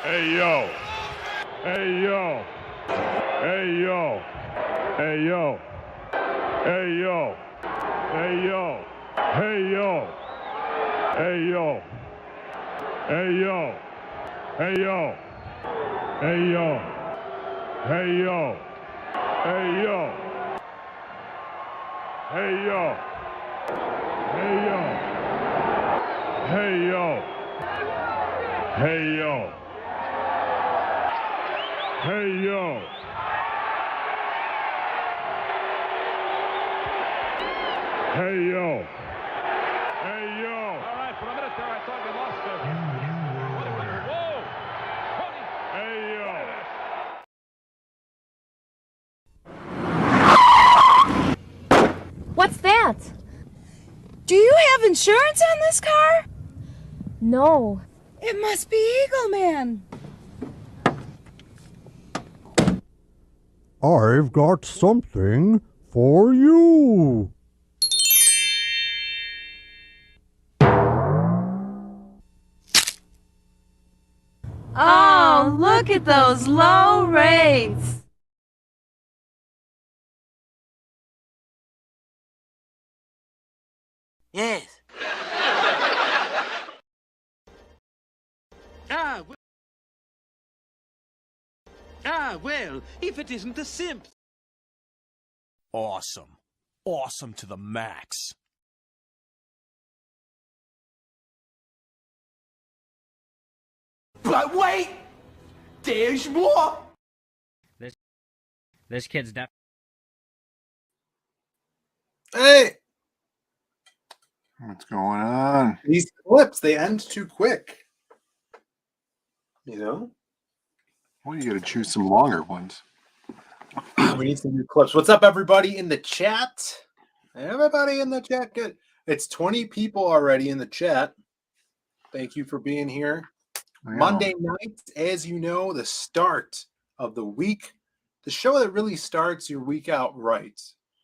Hey yo, hey yo, hey yo, hey yo, hey yo, hey yo, hey yo, hey yo, hey yo, hey yo, hey yo, hey yo, hey yo, hey yo, hey yo, hey yo, hey yo. Hey yo. Hey yo. Hey yo. All right, for a minute there I thought we lost it. Whoa. Hey yo. What's that? Do you have insurance on this car? No. It must be Eagle Man. I've got something for you. Oh, look at those low rates. Yes. Well, if it isn't the simp. Awesome. Awesome to the max. But wait! There's more! This kid's Hey! What's going on? These clips, they end too quick. You know? Well, you got to choose some longer ones. We need some new clips. What's up, everybody in the chat? Everybody in the chat, good. It's 20 people already in the chat. Thank you for being here. Monday night, as you know, the start of the week. The show that really starts your week out right.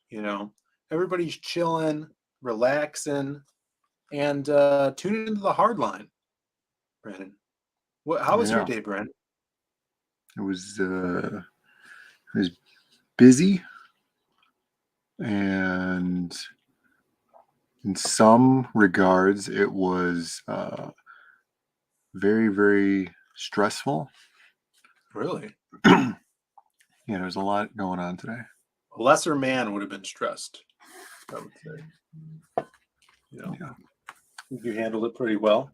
You know, everybody's chilling, relaxing, and tuning into the Hardline. Brandon, how was your day, Brandon? It was busy, and in some regards, it was very, very stressful. Really? Yeah, there's a lot going on today. A lesser man would have been stressed, I would say. You know, yeah. You handled it pretty well.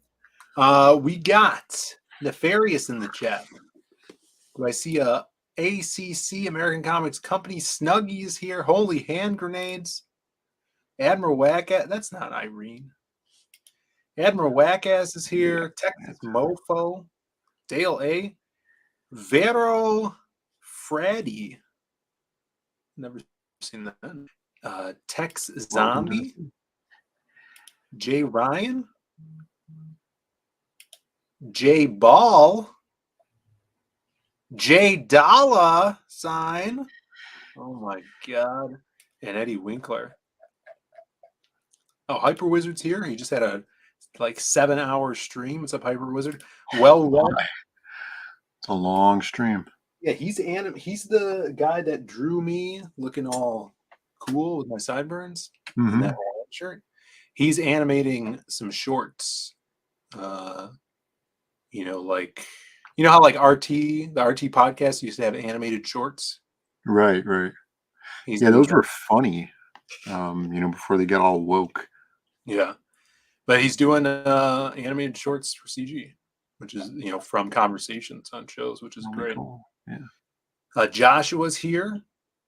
We got Nefarious in the chat. Do I see a ACC, American Comics Company Snuggies here? Holy hand grenades. Admiral Wackass. That's not Irene. Admiral Wackass is here. Texas Mofo. Dale A. Vero Freddy. Never seen that. Tex Welcome to Zombie, the- Jay Ryan, Jay Ball, Jay Dollar sign. Oh my God. And Eddie Winkler. Oh, Hyper Wizard's here. He just had a 7-hour stream. What's up, Hyper Wizard? Well read. It's a long stream. Yeah, he's the guy that drew me looking all cool with my sideburns and Mhm. that shirt. He's animating some shorts. How like the RT podcast used to have animated shorts. Right. He's Yeah, doing those that. were funny. Before they got all woke. Yeah, but he's doing animated shorts for CG, which is from conversations on shows, which is Really great. cool. Yeah. Joshua's here.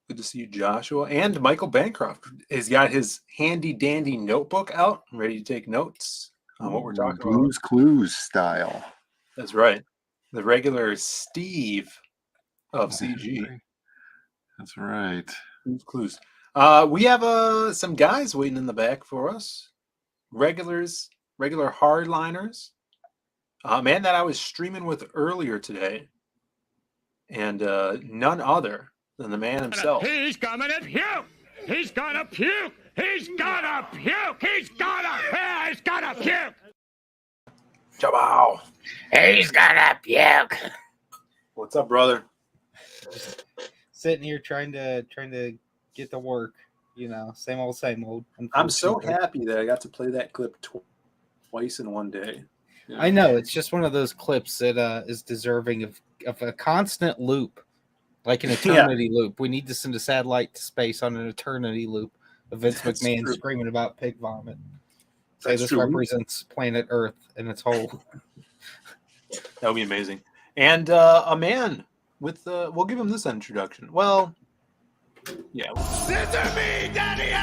Good to see you, Joshua. And Michael Bancroft has got his handy dandy notebook out, ready to take notes on what we're talking about. Blue's Clues style. That's right. The regular Steve of CG. That's right. Clues. We have some guys waiting in the back for us. Regular hardliners. A man that I was streaming with earlier today. And none other than the man himself. He's gonna puke! He's gonna puke! He's gonna puke! He's gonna puke! Ciao. He's gonna puke. What's up, brother? Sitting here trying to get to work, same old. I'm so unfortunately. happy that I got to play that clip twice in one day. Yeah. I know it's just one of those clips that is deserving of a constant loop, like an eternity loop. We need to send a satellite to space on an eternity loop of Vince That's McMahon true. screaming about pig vomit. Say That's this true. represents planet Earth and its whole. That would be amazing. And a man with we'll give him this introduction. Well, yeah. Listen to me, Daddy!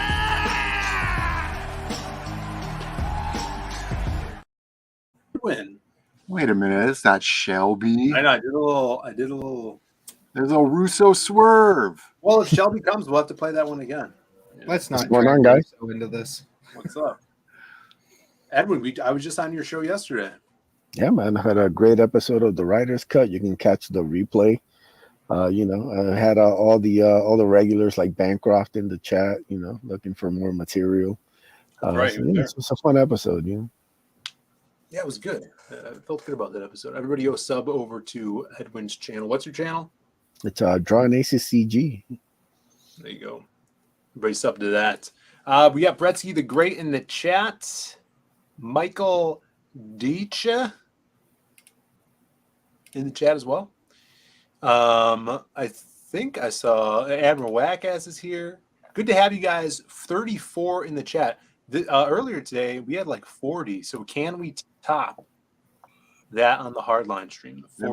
Win. Wait a minute, it's not Shelby. I know. I did a little. There's a Russo swerve. Well, if Shelby comes, we'll have to play that one again. Let's not going on, drag guys? so into this. What's up, Edwin? I was just on your show yesterday. Yeah, man. I had a great episode of the Writer's Cut. You can catch the replay. I had all the regulars like Bancroft in the chat, looking for more material. Right, So, yeah, it's a fun episode, Yeah, it was good. I felt good about that episode. Everybody go sub over to Edwin's channel. What's your channel? It's Drawing Aces CG. There you go. Everybody sub to that. We got Bretsky the Great in the chat. Michael Deitch in the chat as well. I think I saw Admiral Wackass is here. Good to have you guys. 34 in the chat. Earlier today, we had like 40. So can we top that on the Hardline stream? The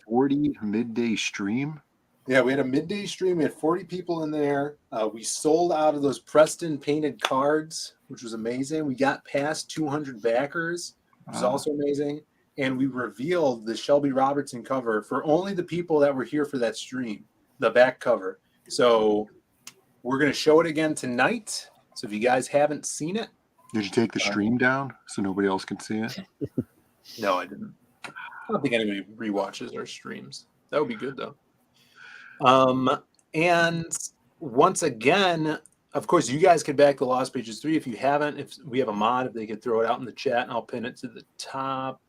40 midday stream. Yeah, we had a midday stream. We had 40 people in there. We sold out of those Preston painted cards, which was amazing. We got past 200 backers, which is also amazing. And we revealed the Shelby Robertson cover for only the people that were here for that stream, the back cover. So we're going to show it again tonight. So if you guys haven't seen it. Did you take the stream down so nobody else can see it? No, I didn't. I don't think anybody rewatches our streams. That would be good, though. And once again, of course, you guys can back the Lost Pages 3. If you haven't, if we have a mod, if they could throw it out in the chat, and I'll pin it to the top.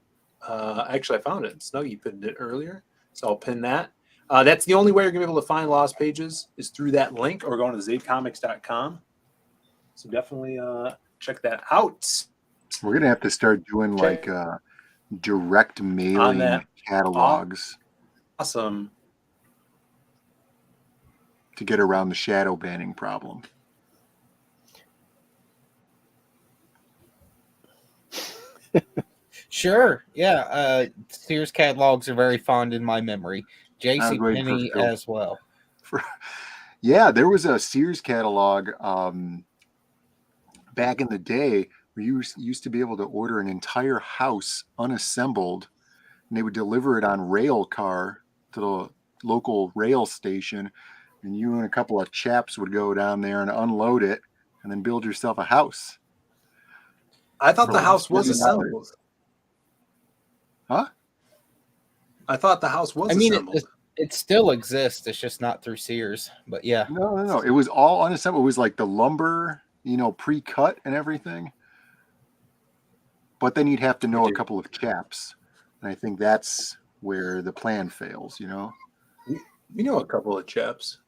Actually, I found it. Snuggy pinned it earlier, so I'll pin that. That's the only way you're going to be able to find Lost Pages is through that link or going to zavecomics.com. So definitely check that out. We're going to have to start doing like direct mailing catalogs. Awesome. To get around the shadow banning problem. Sure. Yeah. Sears catalogs are very fond in my memory. J.C. Penney as well. Yeah, there was a Sears catalog back in the day where you used to be able to order an entire house unassembled, and they would deliver it on rail car to the local rail station, and you and a couple of chaps would go down there and unload it, and then build yourself a house. I thought For the like house was $40. assembled. Huh? I thought the house was I mean, assembled. it still exists. It's just not through Sears. But yeah. No. It was all unassembled. It was like the lumber, pre-cut and everything. But then you'd have to know a couple of chaps. And I think that's where the plan fails, You know a couple of chaps.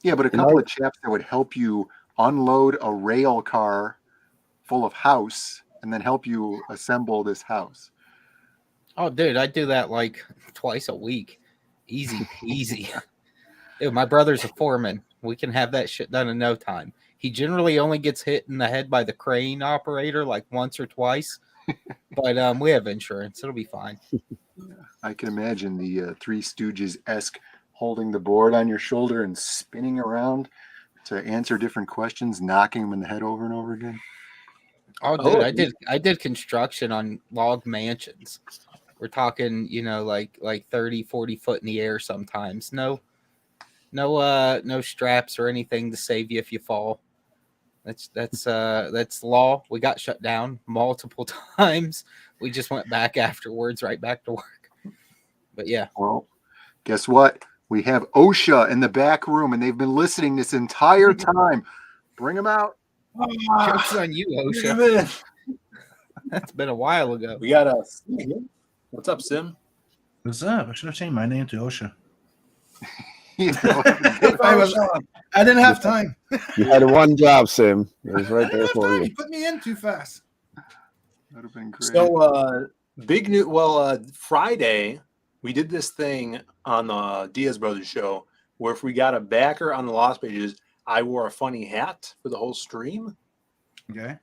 Yeah, but a couple of chaps that would help you unload a rail car full of house and then help you assemble this house. Oh, dude, I do that like twice a week. Easy peasy. Dude, my brother's a foreman. We can have that shit done in no time. He generally only gets hit in the head by the crane operator like once or twice. But we have insurance. It'll be fine. I can imagine the Three Stooges-esque holding the board on your shoulder and spinning around to answer different questions, knocking them in the head over and over again. Oh, dude, I did construction on log mansions. We're talking, like 30, 40 foot in the air sometimes. No straps or anything to save you if you fall. That's law. We got shut down multiple times. We just went back afterwards, right back to work. But yeah. Well, guess what? We have OSHA in the back room, and they've been listening this entire time. Bring them out. Joke's on you, OSHA. That's been a while ago. We got a what's up, Sim? What's up? I should have changed my name to OSHA. I didn't have time. You had one job, Sim. It was right there for you. You put me in too fast. That'd have been great. So, big news. Well, Friday we did this thing on the Diaz Brothers show where if we got a backer on the Lost Pages, I wore a funny hat for the whole stream. Okay.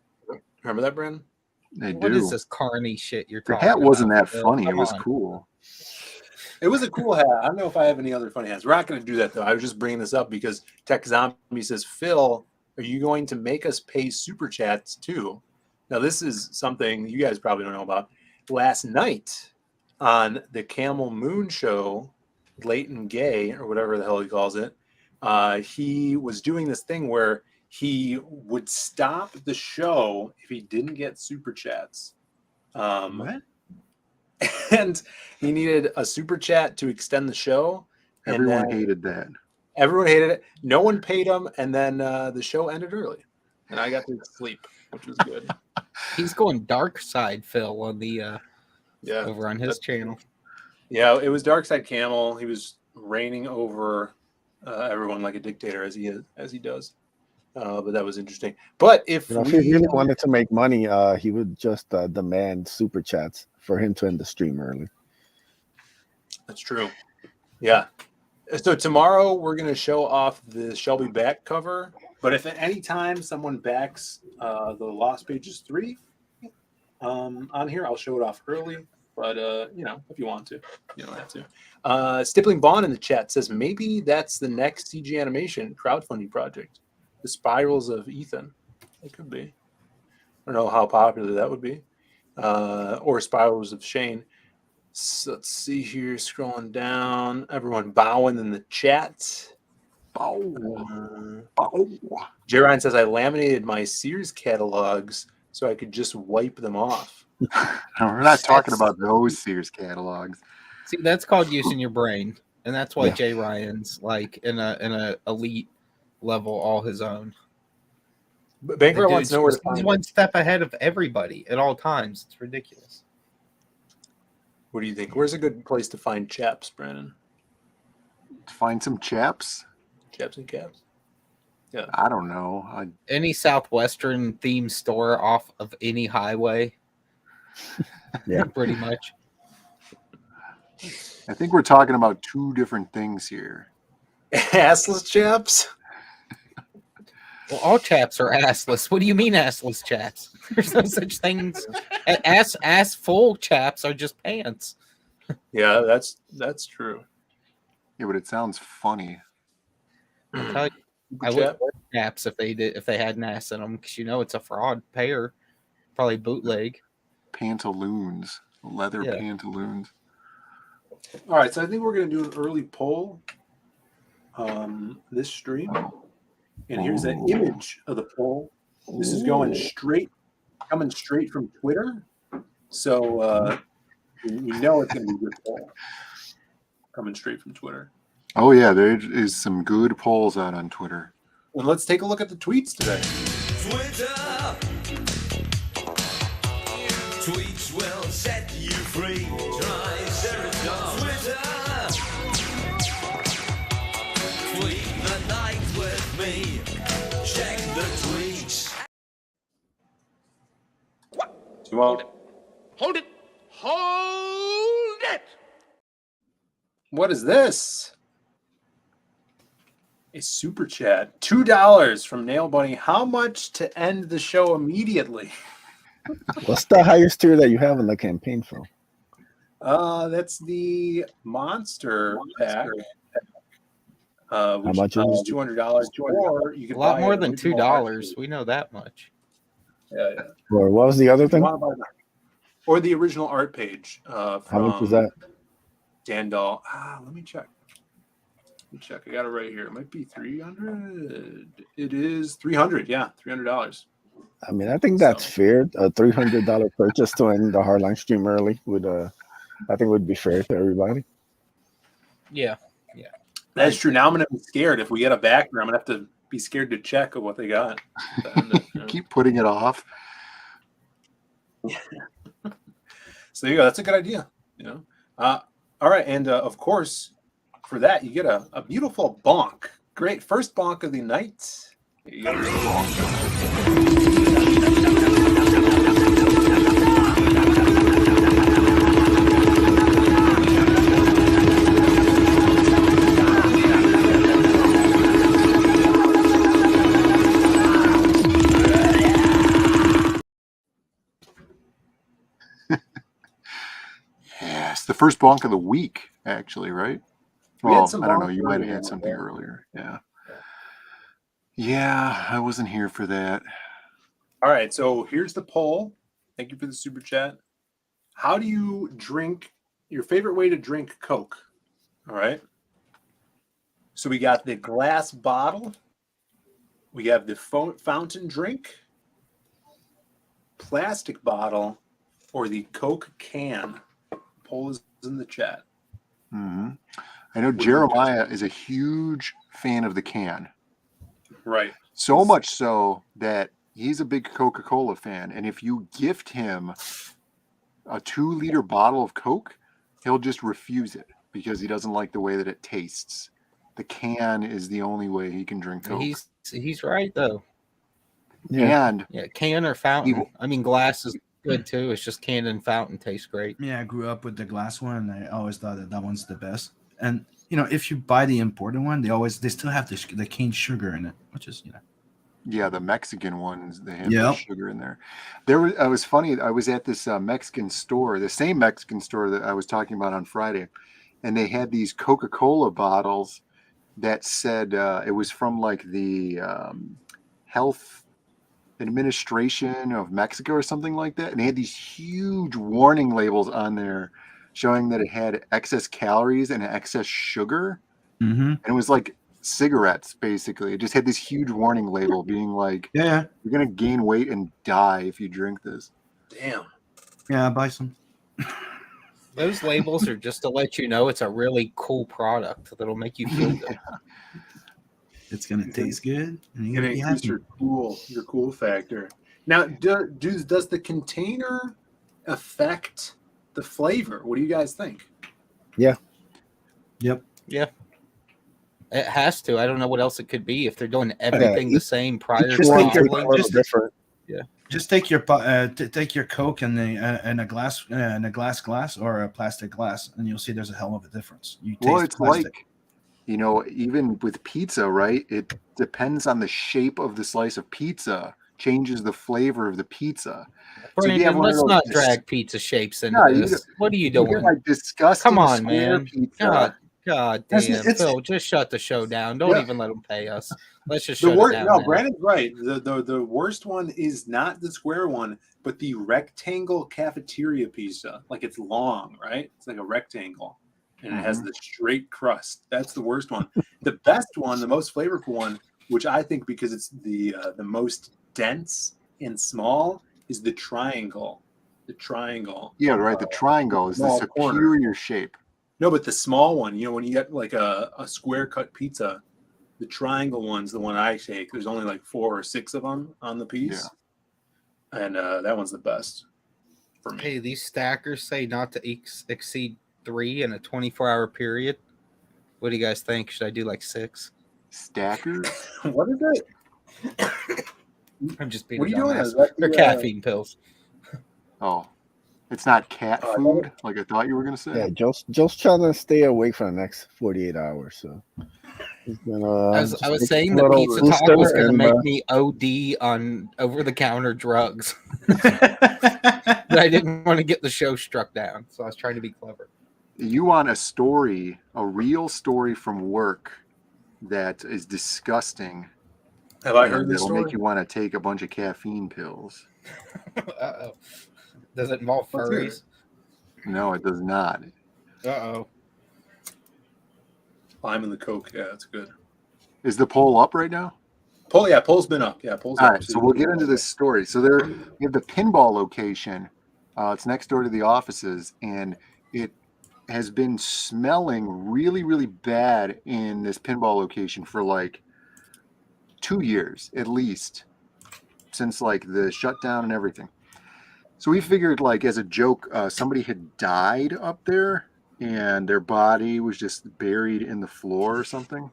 Remember that, Brandon? What is this carny shit you're talking about? The hat wasn't that Phil? funny. Come It was on. cool. It was a cool hat. I don't know if I have any other funny hats. We're not going to do that, though. I was just bringing this up because Tech Zombie says, Phil, are you going to make us pay super chats too? Now, this is something you guys probably don't know about. Last night on the Camel Moon show, Leighton Gay, or whatever the hell he calls it, he was doing this thing where he would stop the show if he didn't get super chats. What? And he needed a super chat to extend the show. Everyone hated that. Everyone hated it. No one paid him, and then the show ended early, and I got to sleep, which was good. He's going dark side, Phil, on the over on his channel. Yeah, it was Dark Side Camel. He was reigning over everyone like a dictator as he does. But that was interesting. But if if he really wanted to make money, he would just demand super chats for him to end the stream early. That's true. Yeah. So tomorrow we're going to show off the Shelby back cover. But if at any time someone backs the Lost Pages 3 on here, I'll show it off early. But, if you want to, you don't have to. Stippling Bond in the chat says maybe that's the next CG animation crowdfunding project. The Spirals of Ethan. It could be. I don't know how popular that would be. Or Spirals of Shane. So let's see here. Scrolling down. Everyone bowing in the chat. Bow. J. Ryan says, I laminated my Sears catalogs so I could just wipe them off. We're not talking about those Sears catalogs. See, that's called using your brain. And that's why Jay Ryan's like in a elite level all his own. But Bankroll wants to know where to find he's one step ahead of everybody at all times. It's ridiculous. What do you think? Where's a good place to find chaps, Brandon? Find some chaps? Chaps and caps? Yeah. I don't know. Any Southwestern themed store off of any highway. Yeah. Pretty much. I think we're talking about two different things here. Assless chaps? Well, all chaps are assless. What do you mean assless chaps? There's no such things. Ass full chaps are just pants. Yeah, that's true. Yeah, but it sounds funny. I'll tell you, I would wear chaps if they had an ass in them because it's a fraud pair, probably bootleg. Pantaloons, leather pantaloons. All right, so I think we're going to do an early poll. this stream. And here's an image of the poll. This is coming straight from Twitter. So you know it's going to be a good poll. Coming straight from Twitter. Oh, yeah, there is some good polls out on Twitter. Well, let's take a look at the tweets today. Twitter. Tweets will set you free. Try Serotonin. Twitter. Tweet the night with me. Check the tweets. What? You want? Hold it. Hold it. What is this? A super chat. $2 from Nail Bunny. How much to end the show immediately? What's the highest tier that you have in the campaign for? That's the monster pack. How much is is $200? Or you can A lot buy more an than original $2. We know that much. Yeah. Or what was the other thing? Or the original art page. How much was that? Dandal. Let me check. I got it right here. It might be 300. It is 300. Yeah, $300. I mean, I think that's fair. A $300 purchase to end the Hardline stream early I think would be fair to everybody. Yeah. That's true. Now I'm gonna be scared. If we get a backer, I'm gonna have to be scared to check of what they got. Keep putting it off. So there you go. That's a good idea. All right, and of course, for that you get a beautiful bonk. Great first bonk of the night. Here you go. Yeah, it's the first bonk of the week, actually, right? We had Well, some I don't know. bonks You might have earlier, had something yeah. earlier. Yeah. Yeah, I wasn't here for that. All right, so here's the poll. Thank you for the super chat. How do you drink your favorite way to drink Coke? All right. So we got the glass bottle. We have the fountain drink, plastic bottle, or the Coke can. Poll is in the chat. Mm-hmm. I know Jeremiah is a huge fan of the can. Right. So much so that he's a big Coca-Cola fan. And if you gift him a 2-liter bottle of Coke, he'll just refuse it because he doesn't like the way that it tastes. The can is the only way he can drink Coke. He's right though. Yeah. And can or fountain. I mean, glass is good too. It's just can and fountain tastes great. Yeah, I grew up with the glass one. I always thought that one's the best. And if you buy the imported one, they still have the cane sugar in it, which is Yeah, the Mexican ones, they have Yep. sugar in there. I was funny. I was at this Mexican store, the same Mexican store that I was talking about on Friday, and they had these Coca-Cola bottles that said it was from like the Health Administration of Mexico or something like that, and they had these huge warning labels on there showing that it had excess calories and excess sugar, and it was like cigarettes basically. It just had this huge warning label being like, Yeah. you're gonna gain weight and die if you drink this. Damn. Yeah, buy some. Those labels are just to let you know it's a really cool product that'll make you feel good. It's gonna taste good, and You're you're gonna gonna be increase happy. your cool factor. Now, does the container affect the flavor? What do you guys think? Yeah. Yep. Yeah. It has to. I don't know what else it could be if they're doing everything the same prior to bottling. different. Yeah. Just take your Coke and a glass or a plastic glass, and you'll see there's a hell of a difference. Well, it's like, even with pizza, right? It depends on the shape of the slice of pizza, changes the flavor of the pizza. Brandon, let's not drag pizza shapes into this. What are you doing? You get like disgusting Come on, square man. pizza. God damn. Phil, just shut the show down. Don't even let them pay us. Let's just The shut worst, it down. no, now. Brandon's right. The worst one is not the square one, but the rectangle cafeteria pizza. Like it's long, right? It's like a rectangle. and it has the straight crust. That's the worst one. The best one, the most flavorful one, which I think because it's the most dense and small, is the triangle. The triangle. Yeah, right. The triangle is the small superior shape. No, but the small one, when you get like a square cut pizza, the triangle one's the one I take. There's only like 4 or 6 of them on the piece. Yeah. And that one's the best for me. Hey, these stackers say not to exceed 3 in a 24-hour period. What do you guys think? Should I do like 6? Stackers? What is it? I'm just being what are you doing? They're caffeine pills. Oh, it's not cat food like I thought you were gonna say. Yeah, Joe's trying to stay awake for the next 48 hours. So he's gonna. I was saying the pizza talk was going to make me OD on over-the-counter drugs, but I didn't want to get the show struck down, so I was trying to be clever. You want a real story from work that is disgusting. Have I heard this That'll story? make you want to take a bunch of caffeine pills. Uh-oh. Does it involve furries? No, it does not. Uh-oh. Lime and the Coke. Yeah, that's good. Is the poll up right now? Poll's been up. Yeah, poll's All up. right, so we'll get into this story. So we have the pinball location. It's next door to the offices, and it has been smelling really, really bad in this pinball location for like 2 years at least, since like the shutdown and everything. So we figured, like, as a joke, somebody had died up there and their body was just buried in the floor or something.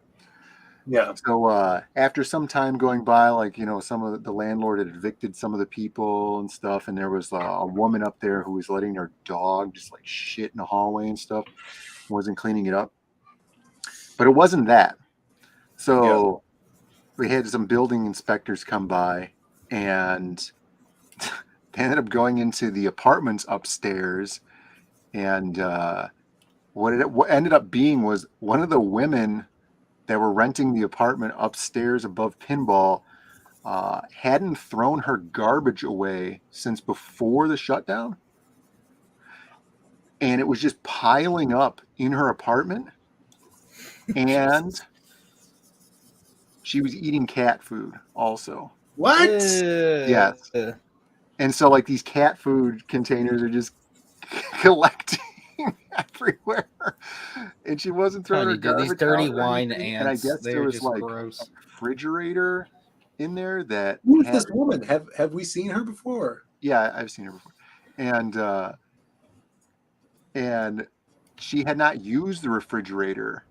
Yeah. So after some time going by, like, some of the landlord had evicted some of the people and stuff, and there was a woman up there who was letting their dog just like shit in the hallway and stuff, wasn't cleaning it up. But it wasn't that. So we had some building inspectors come by, and they ended up going into the apartments upstairs, and what ended up being was one of the women that were renting the apartment upstairs above pinball hadn't thrown her garbage away since before the shutdown, and it was just piling up in her apartment, and she was eating cat food also. What? Yes. And so, like, these cat food containers are just collecting everywhere, and she wasn't throwing her garbage. These dirty out or wine anything. ants. And I guess They're there was just like gross. a refrigerator in there that. Who's this woman? Have we seen her before? Yeah, I've seen her before, and she had not used the refrigerator,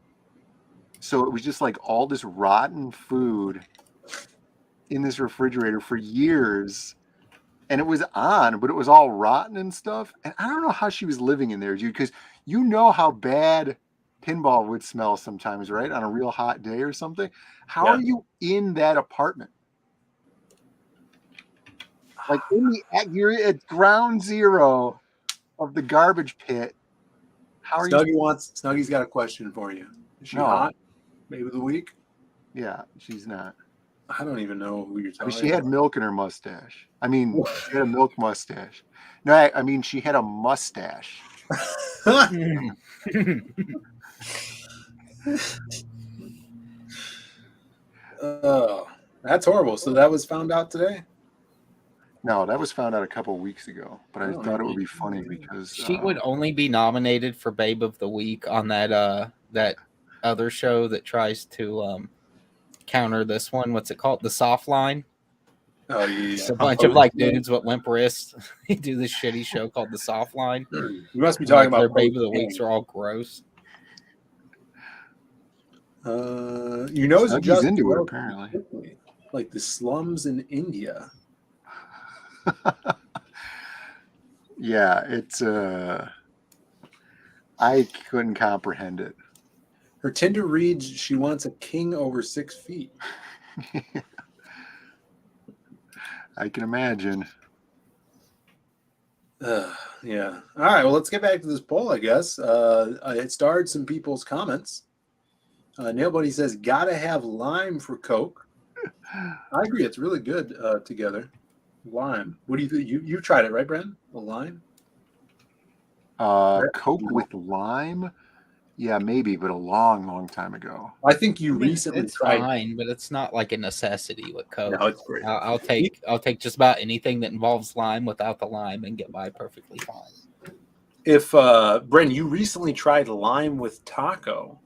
so it was just like all this rotten food in this refrigerator for years. And it was on, but it was all rotten and stuff. And I don't know how she was living in there, dude, because you know how bad pinball would smell sometimes, right? On a real hot day or something. How are you in that apartment? Like, you're at ground zero of the garbage pit. How are Snuggy's got a question for you. Is she hot? Maybe the week? Yeah, she's not. I don't even know who you're talking about. She had milk in her mustache. I mean, she had a milk mustache. No, I mean, she had a mustache. Oh, that's horrible. So that was found out today? No, that was found out a couple of weeks ago. But I thought it would be funny because She would only be nominated for Babe of the Week on that other show that tries to counter this one. What's it called? The Soft Line. Oh, yeah. It's a bunch of like dudes with limp wrists. They do this shitty show called The Soft Line. You must be talking about their Babe of the Weeks are all gross. He's into it apparently. Like the slums in India. Yeah, it's I couldn't comprehend it. Her Tinder reads she wants a king over 6 feet. I can imagine. Yeah. All right. Well, let's get back to this poll, I guess. It starred some people's comments. Nail Buddy says, gotta have lime for Coke. I agree. It's really good together. Lime. What do you think? You tried it, right, Brent? The lime? Coke with lime? Yeah, maybe, but a long, long time ago. I think you I mean, recently it's tried. fine, but it's not like a necessity with Coke. No, it's great. I'll take just about anything that involves lime without the lime and get by perfectly fine. If Bren, you recently tried lime with taco.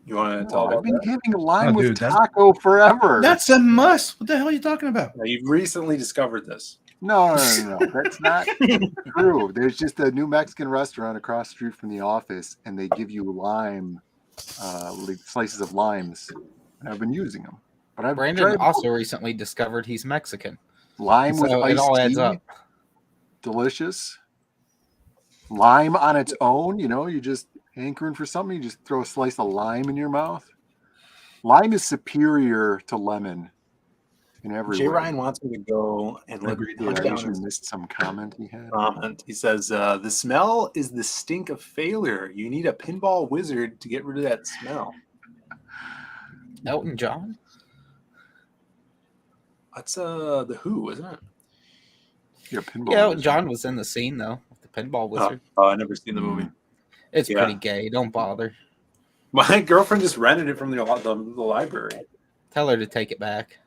You want to tell I've about been that? having lime with dude, taco forever. That's a must. What the hell are you talking about? Now, you've recently discovered this. No. That's not true. There's just a new Mexican restaurant across the street from the office, and they give you lime, like slices of limes. And I've been using them. But I've Brandon tried also recently discovered he's Mexican. lime with So it iced all adds tea. up. Delicious. Lime on its own, you're just hankering for something. You just throw a slice of lime in your mouth. Lime is superior to lemon in every Jay way. Ryan wants me to go and let me Yeah, punch I down usually his missed some comment he had. comment. He says, the smell is the stink of failure. You need a pinball wizard to get rid of that smell. Elton John? That's the Who, isn't it? Yeah, pinball. Yeah, Elton wizard. John was in the scene though, with the pinball wizard. Oh, I never seen the movie. It's Yeah. pretty gay. Don't bother. My girlfriend just rented it from the library. Tell her to take it back.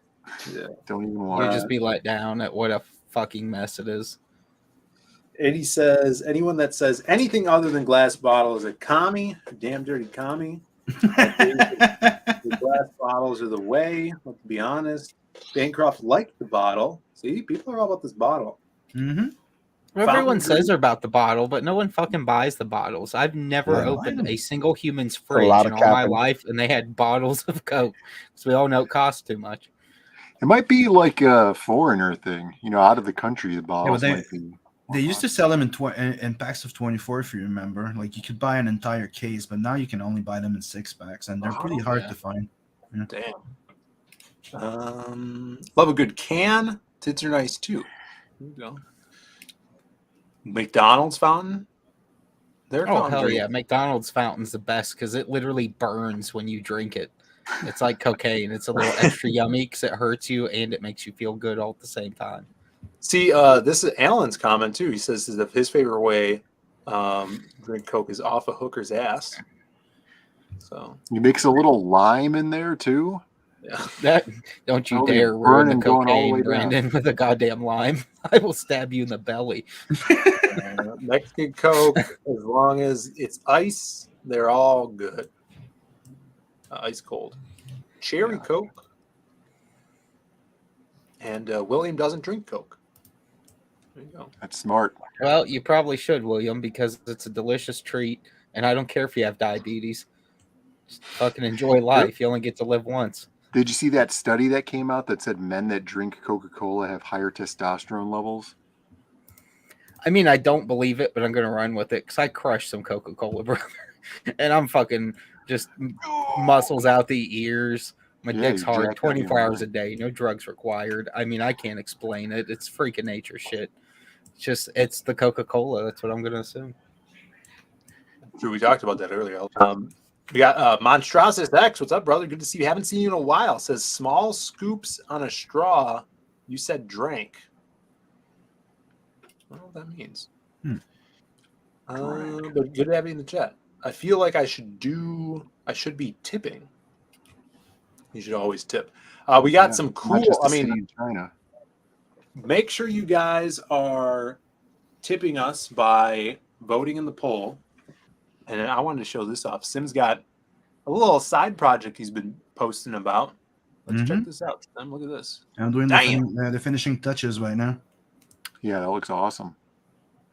Yeah. Don't even You'll want just be let down at what a fucking mess it is. Eddie says, anyone that says anything other than glass bottle is a commie, a damn dirty commie. The glass bottles are the way. Let's be honest. Bancroft liked the bottle. See, people are all about this bottle. Mm-hmm. Everyone says they're about the bottle, but no one fucking buys the bottles. I've never Yeah, opened a single human's a fridge lot in of all my capping. life, and they had bottles of Coke. So we all know it costs too much. It might be like a foreigner thing, out of the country. The bottles they- might be. They used to sell them in packs of 24, if you remember. Like you could buy an entire case, but now you can only buy them in 6-packs, and they're pretty hard yeah. to find. Yeah. Damn. Love a good can. Tits are nice too. There you go. McDonald's fountain. Their Oh, fountains hell are- yeah. McDonald's fountain's the best because it literally burns when you drink it. It's like cocaine. It's a little extra yummy because it hurts you and it makes you feel good all at the same time. See, this is Alan's comment too. He says that his favorite way drink Coke is off a hooker's ass. So You mix a little lime in there too. yeah. That don't you That'll be dare ruin the burning going all the cocaine, way down. Brandon, with a goddamn lime. I will stab you in the belly. Mexican Coke, as long as it's ice, they're all good. Ice cold. Cherry Coke. And William doesn't drink Coke. There you go. That's smart. Well, you probably should, William, because it's a delicious treat, and I don't care if you have diabetes. Just fucking enjoy life. You only get to live once. Did you see that study that came out that said men that drink Coca-Cola have higher testosterone levels? I mean, I don't believe it, but I'm gonna run with it because I crushed some Coca-Cola, brother, and I'm fucking just muscles out the ears. My Yeah, dick's you hard, jacked up 24 your hours a mind. day, no drugs required. I mean, I can't explain it. It's freaking nature shit. It's the Coca-Cola. That's what I'm gonna assume. True, we talked about that earlier. We got Monstrosities X. What's up, brother? Good to see you. Haven't seen you in a while. Says small scoops on a straw. You said drank. I don't know what that means. But good to have you in the chat. I feel like I should be tipping. You should always tip. We got some cool. Not just I to stay mean, in China. make sure you guys are tipping us by voting in the poll. And I wanted to show this off. Sim's got a little side project he's been posting about. Let's check this out. Sim, look at this. I'm doing the finishing touches right now. Yeah, that looks awesome.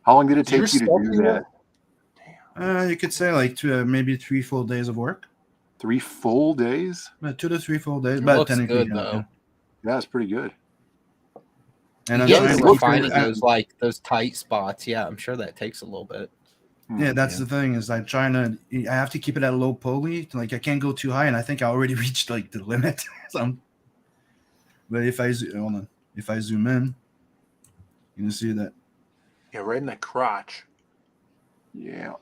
How long did it take you to do that? You could say like maybe 3 full days of work. 3 full days? 2 to 3 full days. It But looks technically, good yeah. though. Yeah, it's pretty good. And I'm Yeah, trying we're to finding those tight spots. Yeah, I'm sure that takes a little bit. Yeah, that's the thing is I have to keep it at a low poly. Like I can't go too high, and I think I already reached like the limit. But if I zoom in, you can see that. Yeah, right in that crotch. Yeah.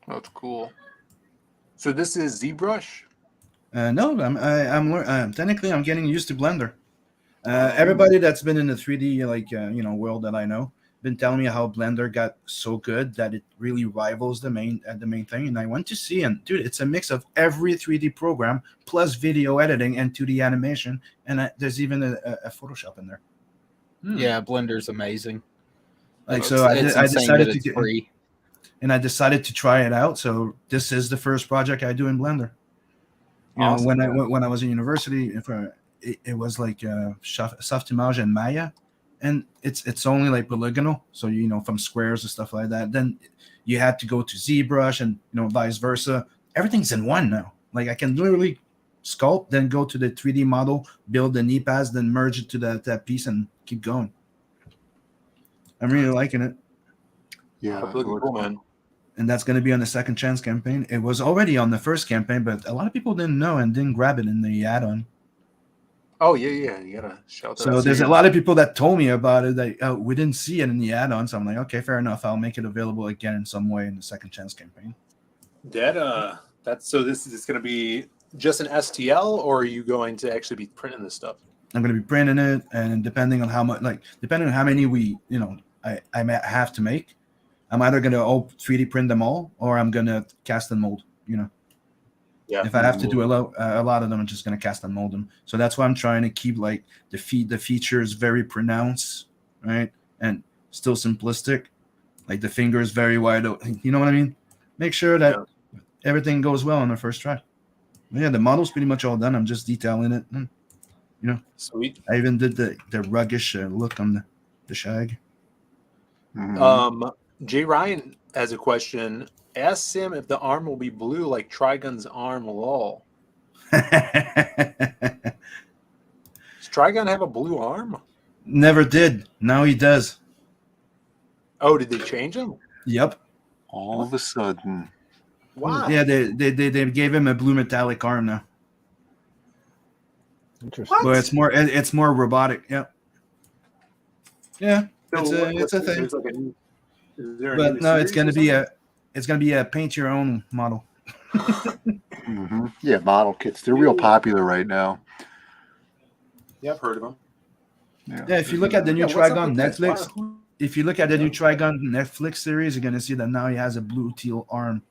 That's cool. So this is ZBrush? No, I'm technically I'm getting used to Blender. Everybody that's been in the 3D world that I know, been telling me how Blender got so good that it really rivals the main thing. And I went to see, and dude, it's a mix of every 3D program plus video editing and 2D animation, and there's even a Photoshop in there. Yeah, Blender's amazing. Like, It's, so I it's insane decided that to it's get, free. and I decided to try it out. So this is the first project I do in Blender. You know, Awesome, when I was in university, it was like Softimage and Maya, and it's only like polygonal, so from squares and stuff like that. Then you had to go to ZBrush and vice versa. Everything's in one now. Like I can literally sculpt, then go to the 3D model, build the knee pads, then merge it to that piece and keep going. I'm really liking it. Yeah, That's looking cool, man. And that's going to be on the Second Chance campaign. It was already on the first campaign, but a lot of people didn't know and didn't grab it in the add-on. Oh yeah, you gotta shout that out. So there's a lot of people that told me about it. That we didn't see it in the add-on, so I'm like, okay, fair enough. I'll make it available again in some way in the Second Chance campaign. That's so. This is going to be just an STL, or are you going to actually be printing this stuff? I'm going to be printing it, and depending on how much, depending on how many I may have to make, I'm either going to 3D print them all, or I'm going to cast and mold. Yeah. If I have to do a lot of them, I'm just going to cast and mold them. So that's why I'm trying to keep like the features very pronounced, right, and still simplistic. Like the fingers very wide open. You know what I mean? Make sure that everything goes well on the first try. But yeah, the model's pretty much all done. I'm just detailing it. And, sweet. I even did the ruggish look on the shag. Jay Ryan has a question. Ask Sim if the arm will be blue like Trigun's arm. Lol. Does Trigun have a blue arm? Never did. Now he does. Oh, did they change him? Yep. All of a sudden. Why? Yeah, they gave him a blue metallic arm now. Interesting. But it's more robotic. Yep. Yeah, So it's a thing. There's like is there a But new no, it's series gonna be a paint your own model. Yeah, model kits. They're real popular right now. Yeah, I've heard of them. Yeah, if you look at the new what's up Trigon with this? Netflix, if you look at the new Trigon Netflix series, you're gonna see that now he has a blue teal arm.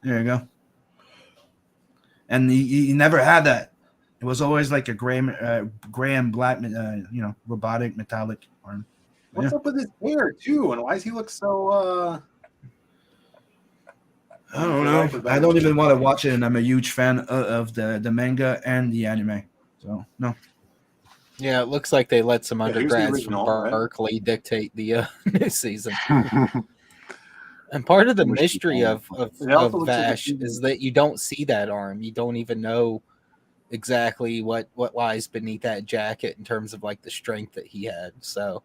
There you go. And he never had that. It was always like a gray and black, robotic metallic arm. What's up with his hair too? And why does he look so? I don't know. I don't even want to watch it, and I'm a huge fan of the manga and the anime. So no. Yeah, it looks like they let some Yeah, here's the undergrads from original, right? Berkeley dictate the new season. And part of the mystery of It also looks like Vash is that you don't see that arm. You don't even know exactly what lies beneath that jacket in terms of like the strength that he had. So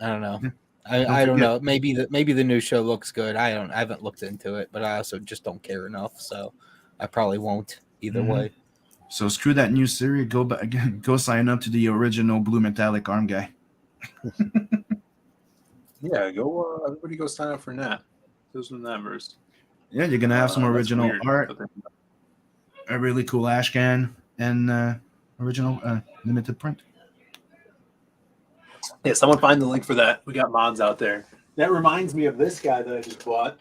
I don't know. I don't know. Maybe the new show looks good. I haven't looked into it, but I also just don't care enough. So I probably won't either way. So screw that new series. Go back again. Go sign up to the original blue metallic arm guy. Yeah, go. Everybody go sign up for Nat. Those are the numbers. Yeah, you're gonna have some That's original weird. art, a really cool ashcan, and original limited print. Yeah, someone find the link for that. We got mods out there. That reminds me of this guy that I just bought.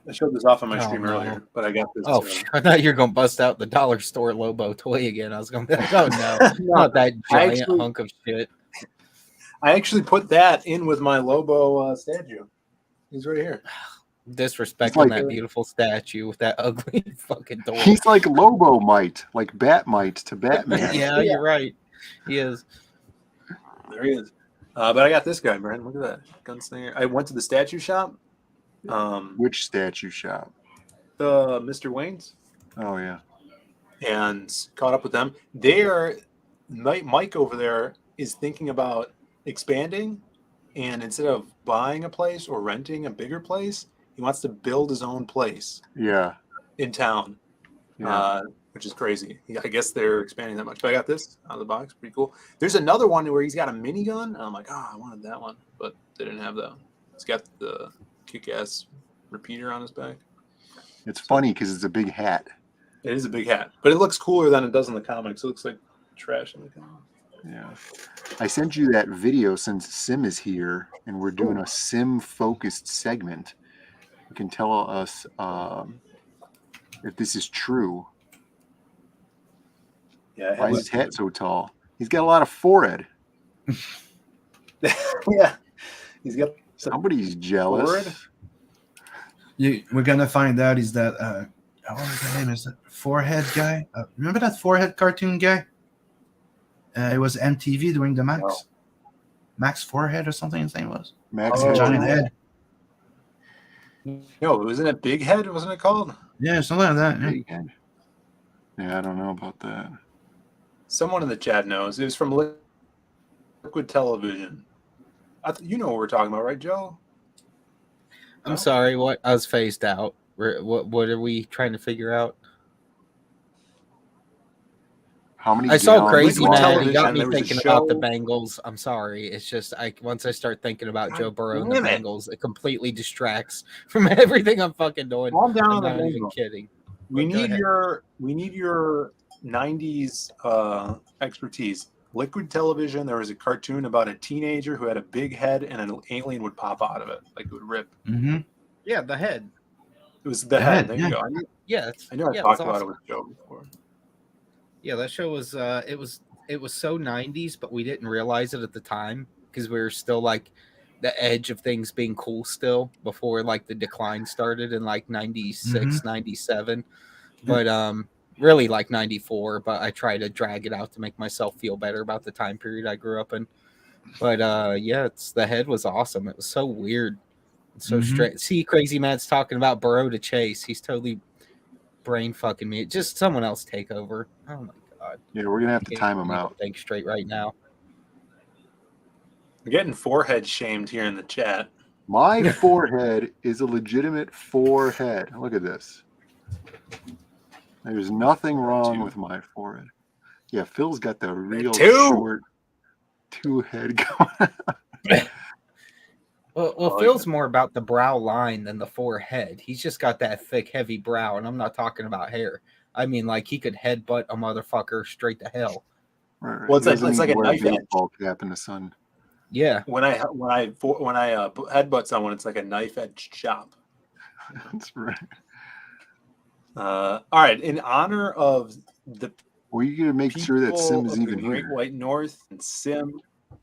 I showed this off on my stream earlier, but I got this. Oh, I thought you were gonna bust out the dollar store Lobo toy again. I was gonna be like, oh no, not that giant hunk of shit. I actually put that in with my Lobo statue. He's right here. Disrespecting that beautiful statue with that ugly fucking toy. He's like Lobo Mite, like Bat Mite to Batman. Yeah, you're right. He is. There he is. But I got this guy, Brent. Look at that gunslinger. I went to the statue shop. Which statue shop? The Mr. Wayne's. Oh yeah. And caught up with them. Mike over there is thinking about expanding, and instead of buying a place or renting a bigger place, he wants to build his own place. Yeah. In town. Yeah. Which is crazy. I guess they're expanding that much. But I got this out of the box. Pretty cool. There's another one where he's got a minigun. And I'm like, I wanted that one. But they didn't have that. It's got the kick-ass repeater on his back. It's funny because it's a big hat. It is a big hat. But it looks cooler than it does in the comics. It looks like trash in the comics. Yeah. I sent you that video since Sim is here, and we're doing a Sim-focused segment. You can tell us if this is true. Yeah. Why is his hat so tall? He's got a lot of forehead. Yeah. He's got Somebody's jealous. forehead. We're gonna find out. Is that what was the name? Is that Forehead guy? Remember that Forehead cartoon guy? It was MTV doing the Max. No. Max Forehead or something. His name was Max Giant Head. No, wasn't it Big Head? Wasn't it called? Yeah, something like that. Yeah. Big head. Yeah, I don't know about that. Someone in the chat knows. It was from Liquid Television. You know what we're talking about, right, Joe? I'm sorry. What? I was phased out. What are we trying to figure out? How many? I saw gallons Crazy of Man. water? He got me There was a thinking about the show- Bengals. I'm sorry. It's just once I start thinking about Joe Burrow and the damn it. Bengals, it completely distracts from everything I'm fucking doing. Calm down I'm on the not even Bengals. kidding. We But go need ahead. your 90s expertise. Liquid Television, there was a cartoon about a teenager who had a big head and an alien would pop out of it. Like it would rip. Mm-hmm. Yeah, the head. It was the head. There you go. Yeah, I know I yeah, talked it's about awesome. it with Joe before. Yeah, that show was it was so 90s, but we didn't realize it at the time because we were still like the edge of things being cool still before like the decline started in like 96, 97. But really like 94, but I try to drag it out to make myself feel better about the time period I grew up in. But yeah, the head was awesome. It was so weird. So straight. See, Crazy Matt's talking about Burrow to Chase. He's totally brain fucking me. Just someone else take over. Oh my god. Yeah, we're gonna have to Can't time him even out. think straight right now. We're getting forehead shamed here in the chat. My forehead is a legitimate forehead. Look at this. There's nothing wrong with my forehead. Yeah, Phil's got the real short two head going. Well, Phil's more about the brow line than the forehead. He's just got that thick, heavy brow, and I'm not talking about hair. I mean, like he could headbutt a motherfucker straight to hell. Right. Well, it's He like doesn't it's like a even wear knife edge. baseball cap in the sun. Yeah. When I headbutt someone, it's like a knife edge chop. That's right. All right. In honor of the Well, you gotta make sure that people Sim is of the even Great here. White North and Sim, are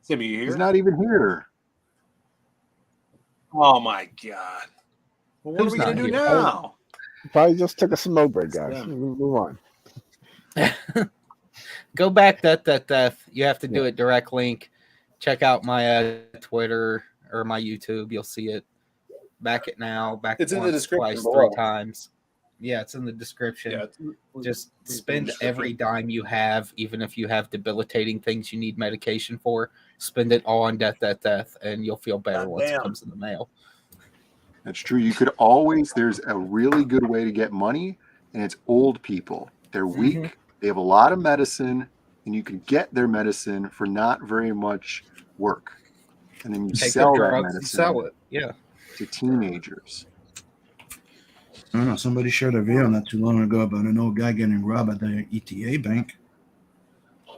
you here? He's not even here. Oh my god! Well, what Who's are we gonna not do here? now? Probably just took a smoke break, guys. them. Move on. Go back that. You have to do it direct link. Check out my Twitter or my YouTube. You'll see it. Back it now. Back It's it in the once, description twice, below. 3 times. Yeah, it's in the description. Yeah, Just spend every dime you have, even if you have debilitating things you need medication for. Spend it all on death, and you'll feel better once it comes in the mail. That's true. You could always, there's a really good way to get money, and it's old people. They're weak, they have a lot of medicine, and you can get their medicine for not very much work. And then you Take sell the that drugs medicine and sell it. Yeah. to teenagers. I don't know. Somebody shared a video not too long ago about an old guy getting robbed at the ETA bank.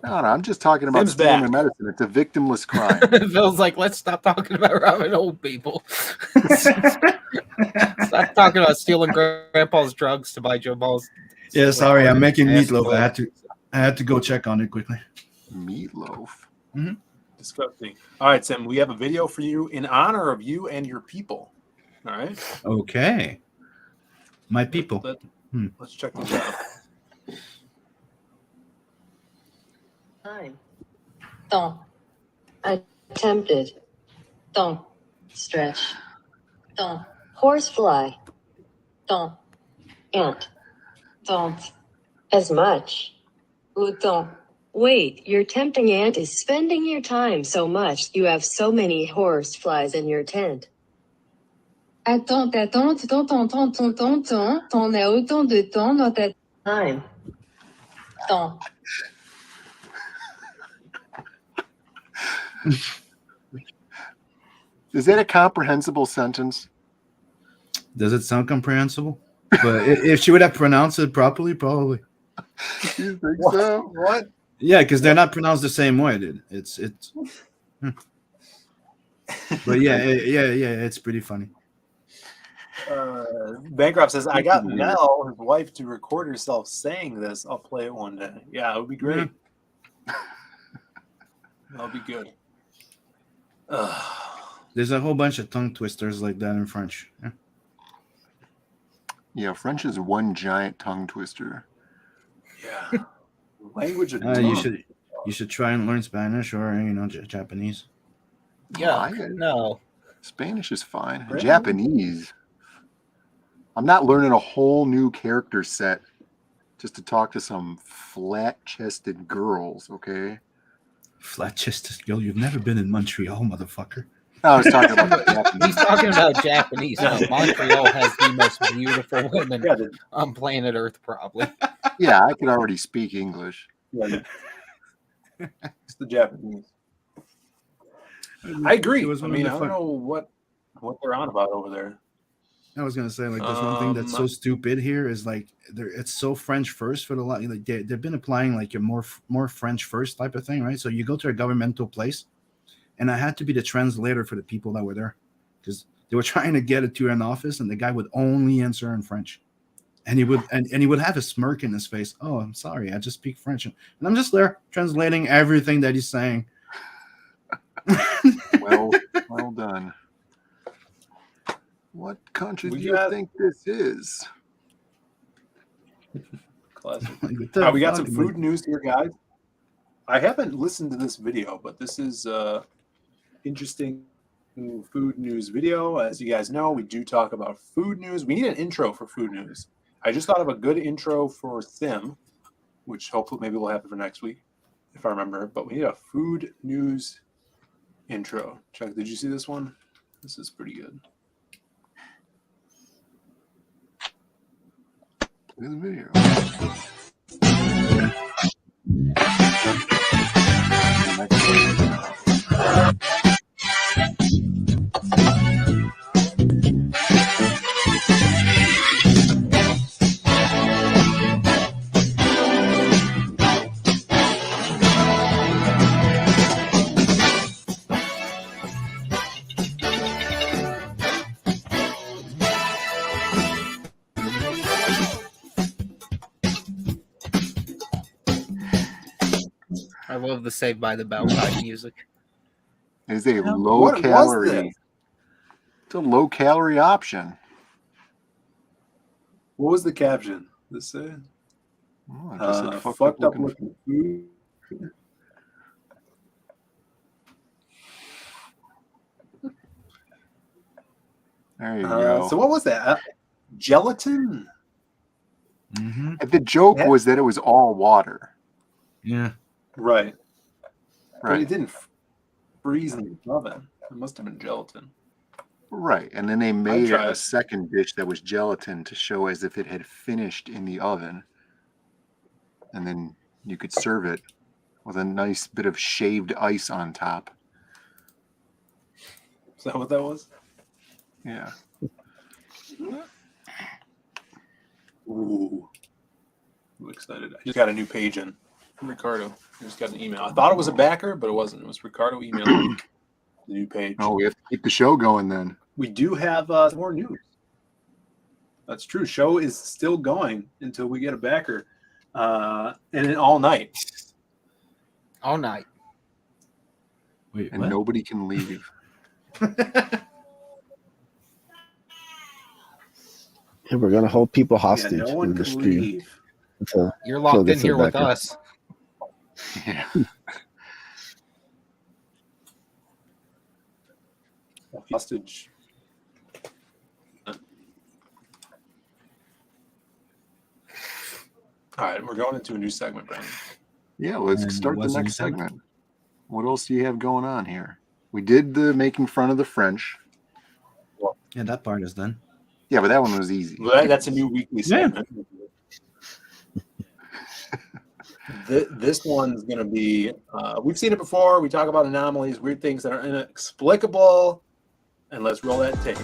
No, I'm just talking about Tim's stealing back. their medicine. It's a victimless crime. Phil's like, let's stop talking about robbing old people. Stop talking about stealing grandpa's drugs to buy Joe Ball's. Yeah, sorry, I'm making Ass meatloaf. boy. I had to go check on it quickly. Meatloaf. Disgusting. All right, Sim, we have a video for you in honor of you and your people. All right. Okay. My people. Let's check this out. Time. Don't. Attempted. Don't. Stretch. Don't. Horsefly. Don't. Ant. Don't. As much. Don't. Wait, your tempting ant is spending your time so much. You have so many horse flies in your tent. Attends, t'en as autant de temps dans ta time. Temps. Is that a comprehensible sentence? Does it sound comprehensible? But if she would have pronounced it properly, probably. You think What? so? What? Yeah, because they're not pronounced the same way, dude. It's. But yeah, it's pretty funny. Bancroft says, I got Mel, his wife, to record herself saying this. I'll play it one day. Yeah, it would be great. That'll be good. There's a whole bunch of tongue twisters like that in French. Yeah, French is one giant tongue twister. Yeah. Language of you should try and learn Spanish or Japanese. Yeah, no. Spanish is fine. Really? Japanese. I'm not learning a whole new character set just to talk to some flat-chested girls, okay? Flat-chested girl? You've never been in Montreal, motherfucker. I was talking about Japanese. He's talking about Japanese. No, Montreal has the most beautiful women on planet Earth, probably. Yeah, I could already speak English. Yeah. It's the Japanese. I agree. I don't know what they're on about over there. I was gonna say, like, there's one thing that's so stupid here is like it's so French first for the lot. Like they've been applying like a more French first type of thing, right? So you go to a governmental place, and I had to be the translator for the people that were there because they were trying to get it to an office, and the guy would only answer in French, and he would have a smirk in his face. Oh, I'm sorry, I just speak French, and I'm just there translating everything that he's saying. Well done. What country do you think this is? Classic. We got some food news here, guys. I haven't listened to this video, but this is interesting food news video. As you guys know, we do talk about food news. We need an intro for food news. I just thought of a good intro for Sim, which hopefully maybe we'll have it for next week, if I remember. But we need a food news intro. Chuck, did you see this one? This is pretty good. This video. I love the Saved by the Bell type music. It's a low calorie. It's a low calorie option. What was the caption? This said, fucked up looking food. There you go. So what was that? Gelatin? Mm-hmm. The joke was that it was all water. Yeah. Right. Right. But it didn't freeze in the oven. It must have been gelatin. Right. And then they made a second dish that was gelatin to show as if it had finished in the oven. And then you could serve it with a nice bit of shaved ice on top. Is that what that was? Yeah. Ooh. I'm excited. I just got a new page in from Ricardo. I just got an email. I thought it was a backer, but it wasn't. It was Ricardo emailing the new page. Oh, we have to keep the show going then. We do have more news. That's true. Show is still going until we get a backer. And then all night. All night. Wait, and what? Nobody can leave. And we're gonna hold people hostage no one in the can stream. leave. You're locked in here with us. Yeah. Hostage. All right, we're going into a new segment, Brandon. Yeah, let's start the next segment. What else do you have going on here? We did the making fun of the French. Yeah, that part is done. Yeah, but that one was easy. Well, that's a new weekly segment. This one's going to be, we've seen it before. We talk about anomalies, weird things that are inexplicable. And let's roll that tape.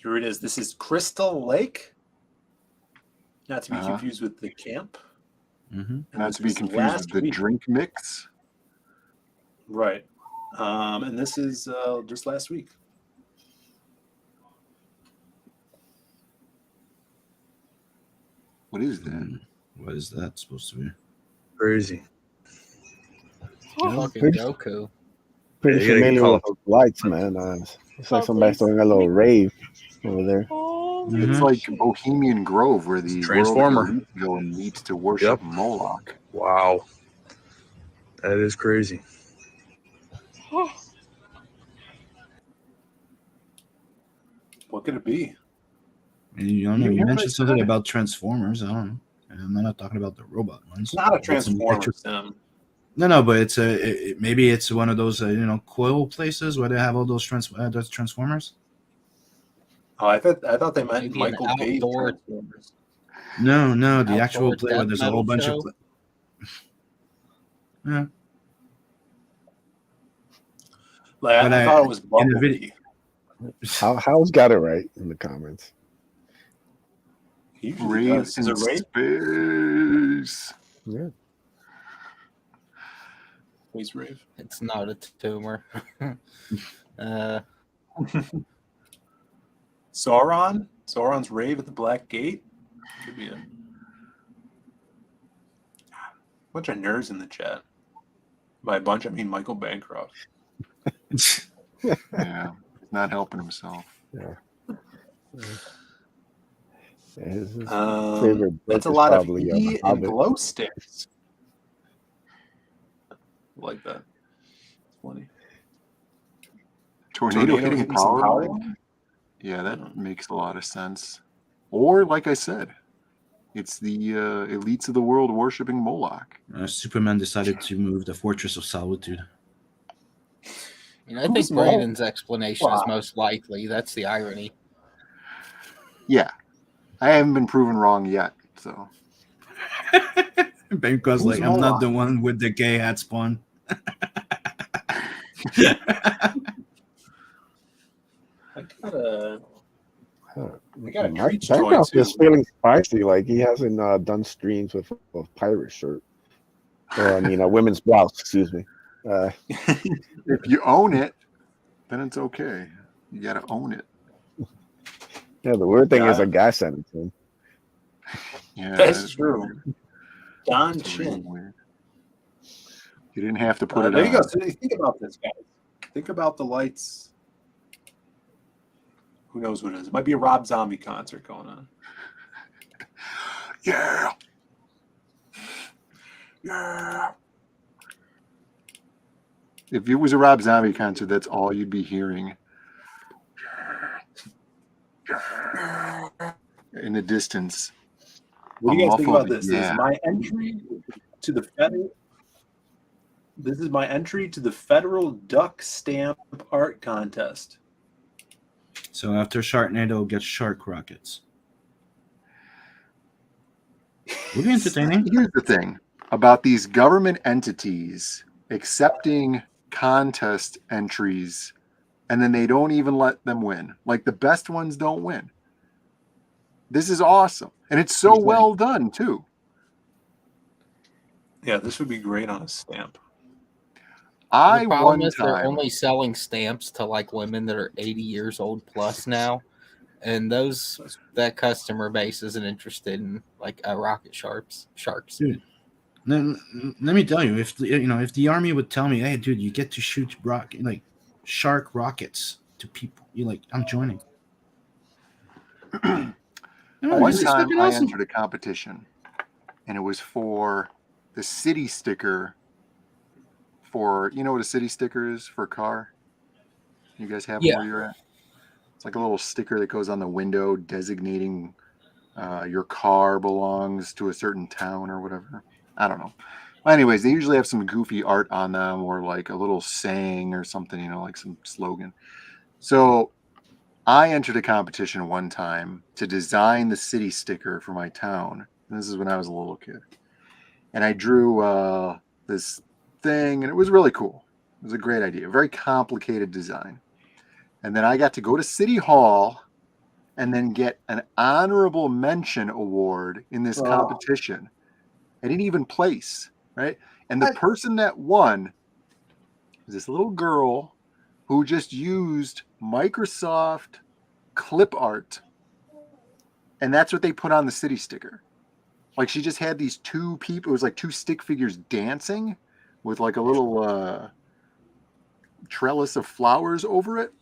Here it is. This is Crystal Lake. Not to be Uh-huh. confused with the camp. Mm-hmm. Not to be confused with the drink mix. Right. And this is just last week. What is that? What is that supposed to be? Crazy. Fucking Pretty, Goku. pretty Yeah, you gotta familiar call with it- the lights, man. It's like somebody's throwing a little rave over there. It's like Bohemian Grove, where the Transformer. world elite go and meet to worship Yep. Moloch. Wow. That is crazy. What could it be? You don't know. You You hear what I mentioned something said? about Transformers. I don't know. I'm not talking about the robot ones. It's not a It's an Transformer electric- sim. No, but it's maybe it's one of those coil places where they have all those Transformers. Oh, I thought they meant Maybe Michael an Bay outdoor- Transformers. No, the Outdoor actual play where death there's a whole metal bunch show? of. Yeah, Like, But I thought it was in the Bumblebee. How's got it right in the comments? He usually does. Raves Is in it Ray? space. Yeah. Please rave. It's not a tumor. Sauron? Sauron's rave at the Black Gate? Could be it. Bunch of nerds in the chat. By a bunch, I mean Michael Bancroft. Yeah, he's not helping himself. Yeah. His favorite book That's a is lot of probably heat and Hobbit. glow sticks. Like that. It's funny. Tornado hitting hitting some power power line? line? Yeah, that makes a lot of sense. Or, like I said, it's the elites of the world worshiping Moloch. Superman decided to move the Fortress of Solitude. I think Who's Brandon's explanation is Wow. most likely. That's the irony. Yeah, I haven't been proven wrong yet. So Bancroft's Who's like, I'm not Moloch? the one with the gay hat spawn. I gotta Mike Creech join Bancroft too. is feeling spicy. Like he hasn't done streams with a pirate shirt, or I mean a women's blouse. Excuse me. if you own it, then it's okay. You got to own it. Yeah, the weird thing is Yeah. a guy sent it to him. Yeah, That's that's true. weird. Don That's really Chin. weird. You didn't have to put it There on. you go. So think about this, guys. Think about the lights. Who knows what it is? It might be a Rob Zombie concert going on. Yeah. Yeah. If it was a Rob Zombie concert, that's all you'd be hearing in the distance. What do you A guys think about muffled this? yeah. This is my entry to the federal. This is my entry to the federal duck stamp art contest. So after Sharknado gets shark rockets. Will be entertaining. Here's the thing about these government entities accepting contest entries, and then they don't even let them win. Like the best ones don't win. This is awesome. And it's so well done, too. Yeah, this would be great on a stamp. I The problem one is they're time only selling stamps to like women that are 80 years old plus now, and that customer base isn't interested in like rocket sharks. Dude, let me tell you, if the army would tell me, hey, dude, you get to shoot shark rockets to people, you're like, I'm joining. one This is time fucking I awesome. entered a competition, and it was for the city sticker for, you know what a city sticker is for a car? You guys have Yeah. where you're at? It's like a little sticker that goes on the window designating your car belongs to a certain town or whatever. I don't know. Well, anyways, they usually have some goofy art on them or like a little saying or something, you know, like some slogan. So I entered a competition one time to design the city sticker for my town. And this is when I was a little kid. And I drew this thing, and it was really cool. It was a great idea. Very complicated design. And then I got to go to City Hall and then get an honorable mention award in this competition. I didn't even place, right? And the person that won was this little girl who just used Microsoft clip art, and that's what they put on the city sticker. Like, she just had these two people, it was like two stick figures dancing with like a little trellis of flowers over it.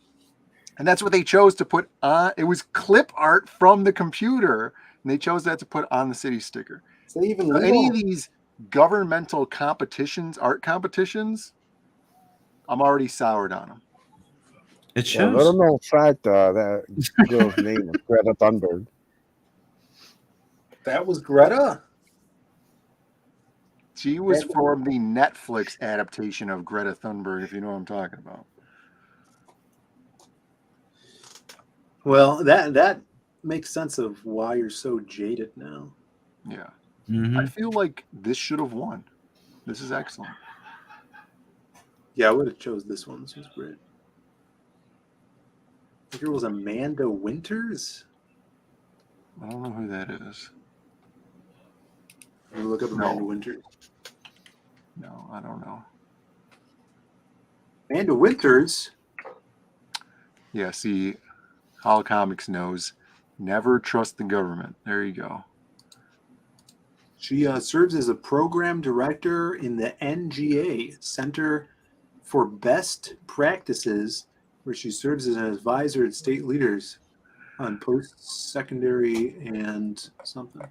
And that's what they chose to put on. It was clip art from the computer, and they chose that to put on the city sticker. So even so any of these governmental competitions, art competitions, I'm already soured on them. It Yeah, shows. little known fact, that girl's name was Greta Thunberg. That was Greta? She was from the Netflix adaptation of Greta Thunberg, if you know what I'm talking about. Well, that makes sense of why you're so jaded now. Yeah. Mm-hmm. I feel like this should have won. This is excellent. Yeah, I would have chose this one. This was great. The girl was Amanda Winters. I don't know who that is. Let me look up Amanda Winters. No, I don't know. Amanda Winters? Yeah, see, Hall Comics knows never trust the government. There you go. She serves as a program director in the NGA Center for Best Practices, where she serves as an advisor to state leaders on post-secondary and something.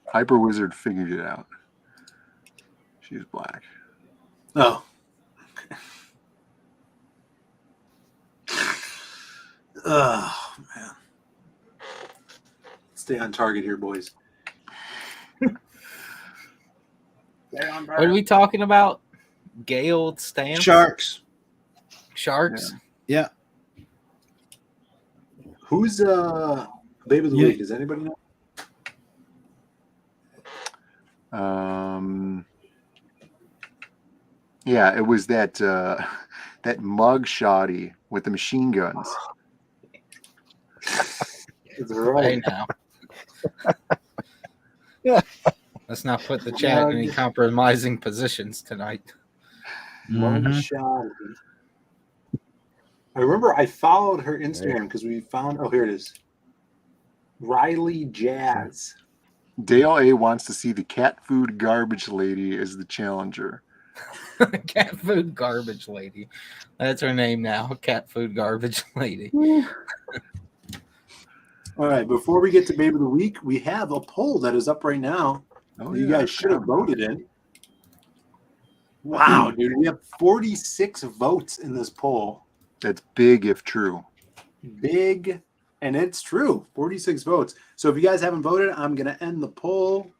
Hyper Wizard figured it out. She's black. Oh. Okay. Oh, man. Stay on target here, boys. What are we talking about? Gale stamps? Sharks. Sharks? Yeah. Who's Babe of the Week? Does anybody know? Yeah, it was that that mug shoddy with the machine guns. It's right. Hey now. Let's not put the chat in any compromising positions tonight. Mugshot. I remember I followed her Instagram because we found. Oh, here it is. Riley Jazz. Dale A wants to see the cat food garbage lady as the challenger. Cat food garbage lady. That's her name now. Cat food garbage lady. All right. Before we get to Babe of the Week, we have a poll that is up right now. Oh, you guys should have voted in. Wow, dude. We have 46 votes in this poll. That's big if true. Big, and it's true. 46 votes. So if you guys haven't voted, I'm going to end the poll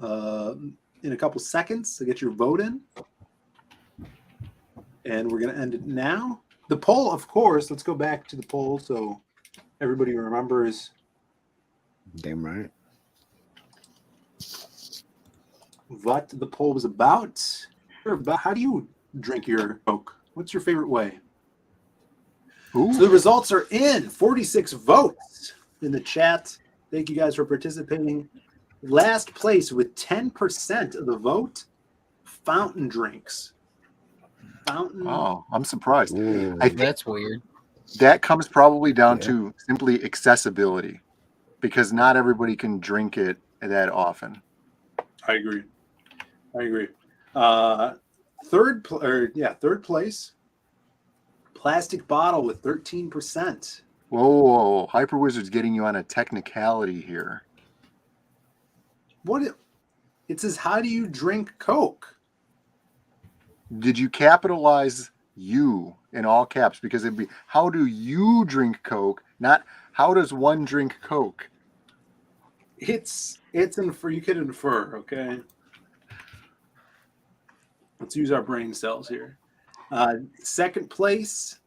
in a couple seconds to get your vote in. And we're going to end it now. The poll, of course, let's go back to the poll so everybody remembers. Damn right. What the poll was about. How do you drink your Coke? What's your favorite way? Ooh. So the results are in. 46 votes in the chat. Thank you guys for participating. Last place with 10% of the vote, fountain drinks. Fountain. Oh, I'm surprised. I think That's weird. that comes probably down to simply accessibility, because not everybody can drink it that often. I agree. Third place, plastic bottle with 13%. Whoa, Hyper Wizard's getting you on a technicality here. It says, how do you drink Coke? Did you capitalize "you" in all caps? Because it'd be, how do you drink Coke, not how does one drink Coke? It's infer. You could infer, okay? Let's use our brain cells here. Second place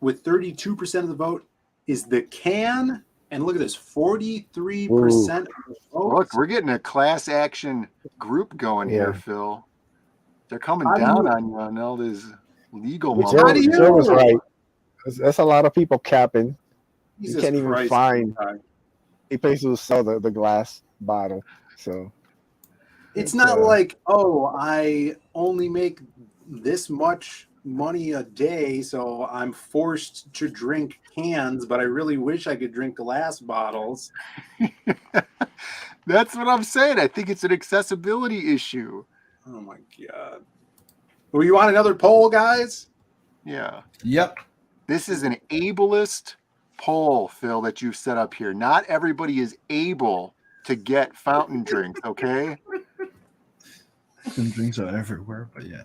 with 32% of the vote is the can. And look at this, 43% of the vote. Look, we're getting a class action group going here, Phil. They're coming down on you on all this legal Joe mumbo. was right. That's a lot of people capping. you Jesus can't even Christ, find guy. a place to sell the glass bottle. So It's not like, oh, I only make this much money a day, so I'm forced to drink cans, but I really wish I could drink glass bottles. That's what I'm saying. I think it's an accessibility issue. Oh my god. Well, you want another poll, guys? Yeah. Yep. This is an ableist poll, Phil, that you've set up here. Not everybody is able to get fountain drinks, okay? Fountain drinks are everywhere, but yeah.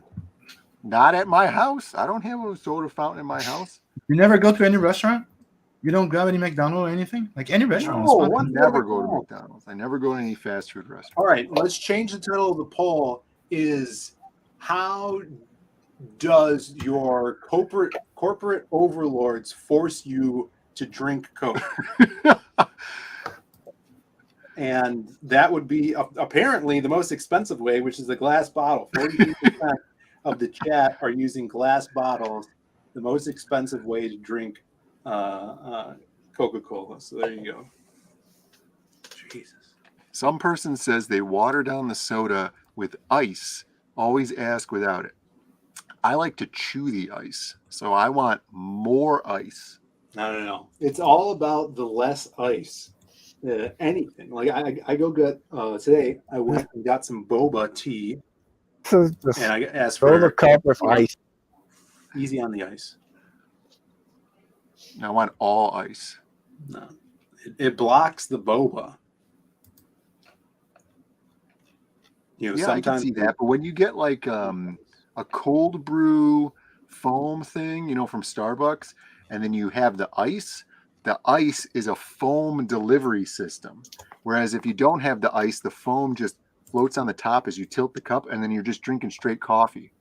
Not at my house. I don't have a soda fountain in my house. You never go to any restaurant? You don't grab any McDonald's or anything? Like any restaurant? No, it's what? fine. Never go to McDonald's. I never go to any fast food restaurant. All right, let's change the title of the poll is how does your corporate overlords force you to drink Coke? And that would be apparently the most expensive way, which is the glass bottle. 43% of the chat are using glass bottles, the most expensive way to drink Coca-Cola. So there you go. Jesus. Some person says they water down the soda with ice. Always ask without it. I like to chew the ice, so I want more ice. No. It's all about the less ice. Anything. Like I go get today. I went and got some boba tea, So and I asked fill for the cup with ice. easy on the ice. I want all ice. No, it blocks the boba. You know, Yeah, I can sometimes see that. But when you get like a cold brew foam thing, from Starbucks, and then you have the ice is a foam delivery system. Whereas if you don't have the ice, the foam just floats on the top as you tilt the cup, and then you're just drinking straight coffee.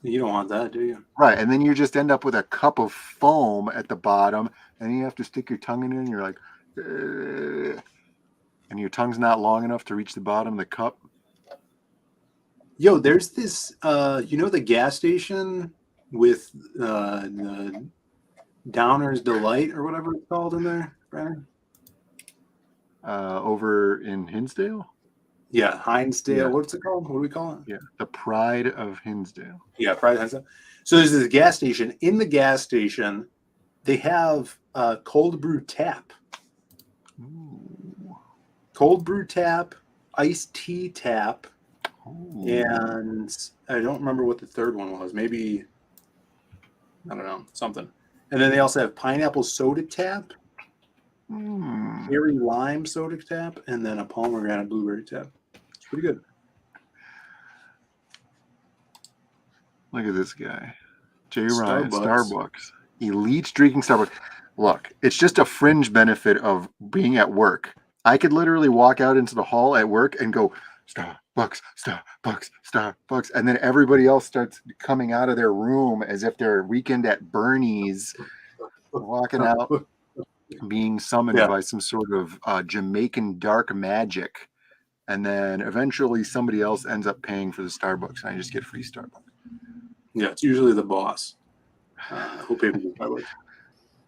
You don't want that, do you? Right. And then you just end up with a cup of foam at the bottom, and you have to stick your tongue in it, and you're like, and your tongue's not long enough to reach the bottom of the cup. Yo, there's this, the gas station with the Downer's Delight or whatever it's called in there, Brandon? Over in Hinsdale? Yeah, Hinsdale. Yeah. What's it called? What do we call it? Yeah, the Pride of Hinsdale. Yeah, Pride of Hinsdale. So there's this gas station. In the gas station, they have a cold brew tap. Ooh. Cold brew tap, iced tea tap, Ooh. and I don't remember what the third one was. Maybe, I don't know, something. And then they also have pineapple soda tap, cherry lime soda tap, and then a pomegranate blueberry tap. It's pretty good. Look at this guy. Jay Ryan, Starbucks. Starbucks. Elites drinking Starbucks. Look, it's just a fringe benefit of being at work. I could literally walk out into the hall at work and go, Starbucks, Starbucks, Starbucks. And then everybody else starts coming out of their room as if they're weekend at Bernie's, walking out, being summoned by some sort of Jamaican dark magic. And then eventually somebody else ends up paying for the Starbucks, and I just get free Starbucks. Yeah, it's usually the boss who pays for the Starbucks.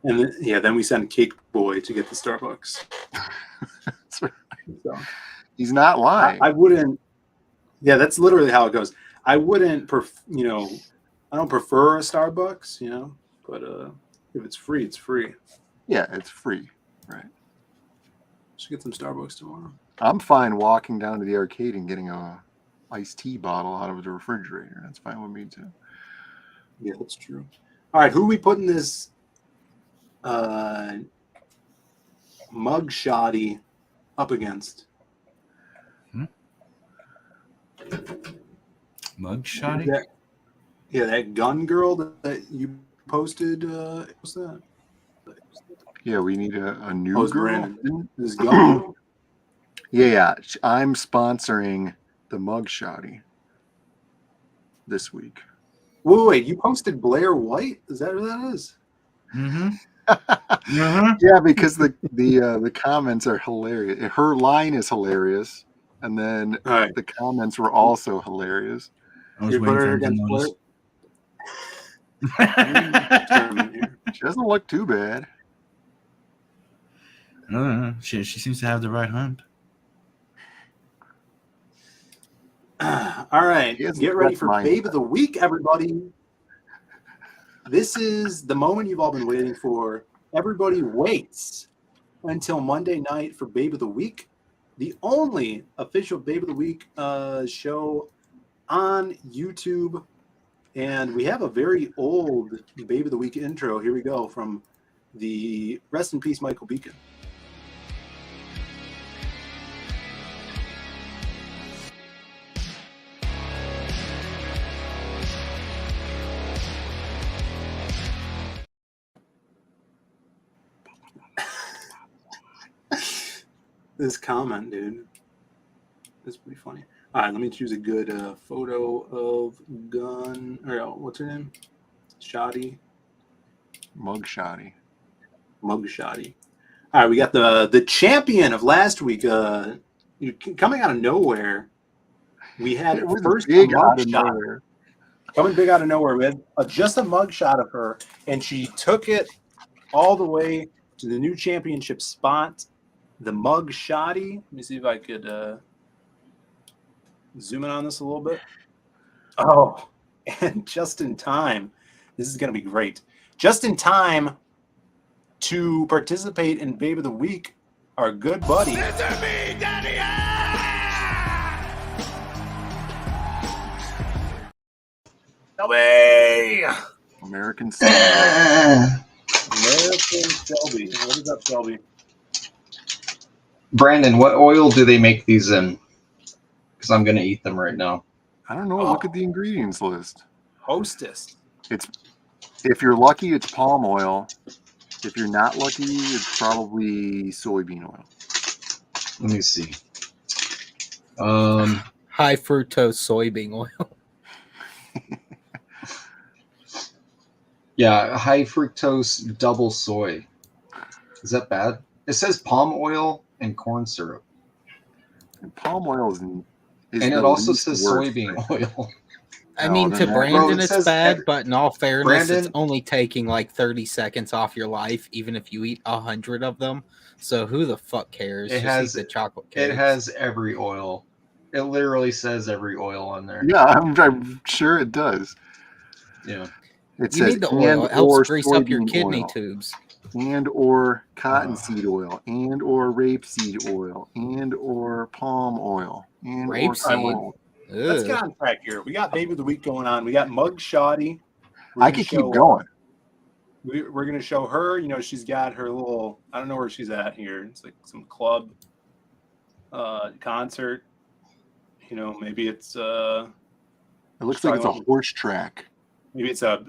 And then we send Cake Boy to get the Starbucks. That's right. So, he's not lying. I wouldn't. Yeah, that's literally how it goes. I wouldn't, I don't prefer a Starbucks, but if it's free, it's free. Yeah, it's free. Right. Should get some Starbucks tomorrow. I'm fine walking down to the arcade and getting a iced tea bottle out of the refrigerator. That's fine with me too. Yeah, that's true. All right, who are we putting this mug shoddy up against? Mug shoddy? That gun girl that you posted. What's that? Yeah, we need a new girl. Brandon. This gun girl? Yeah. I'm sponsoring the mug shoddy this week. Wait, you posted Blair White? Is that who that is? Mm-hmm. Yeah, because the comments are hilarious. Her line is hilarious, and then the comments were also hilarious. I was waiting for him to notice. She doesn't look too bad. No. She seems to have the right hand. All right, He has get the ready best for mindset. Babe of the Week, everybody. This is the moment you've all been waiting for. Everybody waits until Monday night for Babe of the Week, the only official Babe of the Week show on YouTube. And we have a very old Babe of the Week intro. Here we go from the Rest in Peace Michael Beacon. This comment, dude, is pretty funny. All right, let me choose a good photo of Gun, or what's her name? Shoddy. Mugshotty. Mugshotty. All right, we got the champion of last week. Coming out of nowhere, we had It was first big a out of mugshot. nowhere. Coming big out of nowhere. We had just a mugshot of her, and she took it all the way to the new championship spot. The Mugshotty. Let me see if I could zoom in on this a little bit. Oh, and just in time. This is going to be great. Just in time to participate in Babe of the Week, our good buddy. Shelby! American Shelby. American Shelby. What is up, Shelby? Brandon, what oil do they make these in? Because I'm going to eat them right now. I don't know. Look at the ingredients list. Hostess. It's if you're lucky, it's palm oil. If you're not lucky, it's probably soybean oil. Let me see. High fructose soybean oil. Yeah, high fructose double soy. Is that bad? It says palm oil and corn syrup. And palm oil is and the it also least says worst. soybean oil. I No, mean, then to that- Brandon, Bro, it it's says bad, but in all fairness, it's Brandon- only taking like 30 seconds off your life, even if you eat 100 of them. So who the fuck cares? It Just has eat the chocolate cakes. It has every oil. It literally says every oil on there. Yeah, I'm sure it does. Yeah. It You says need the oil. It and helps or grease up your soybean kidney oil, tubes. and or cottonseed oil, and or rapeseed oil, and or palm oil, and or Rapeseed? corn. Let's get on track here. We got Babe of the Week going on. We got Mugshotty. I could keep going. We're going to show her. You know, she's got her little, I don't know where she's at here. It's like some club concert. You know, maybe it's It looks like it's a horse track. Maybe it's a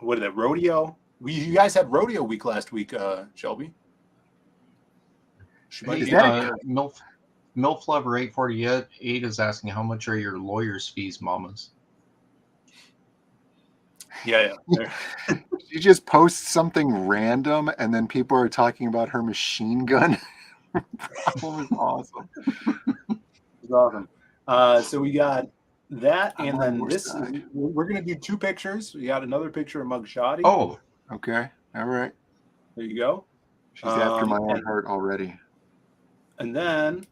what is it, rodeo? You guys had rodeo week last week, Shelby. She might Hey, be MILF Lover 848 is asking how much are your lawyer's fees, mamas? Yeah. She just posts something random, and then people are talking about her machine gun. That was awesome. It's awesome. So we got that, and then this. We're going to do two pictures. We got another picture of Mugshotty. Oh, okay. All right. There you go. She's after my own heart already. And then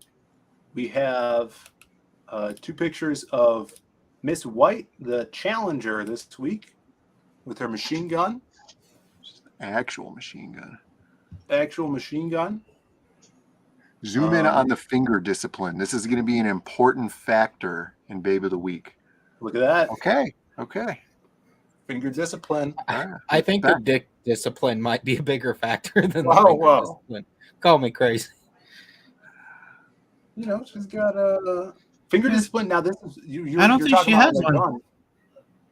we have two pictures of Miss White, the challenger this week, with her machine gun. Actual machine gun. Actual machine gun. Zoom in on the finger discipline. This is going to be an important factor in Babe of the Week. Look at that. Okay. Finger discipline. I think the dick discipline might be a bigger factor than the Whoa, finger whoa. discipline. Call me crazy. You know, she's got a finger discipline. Now, this is you're I don't you're think talking she about has the one. gun.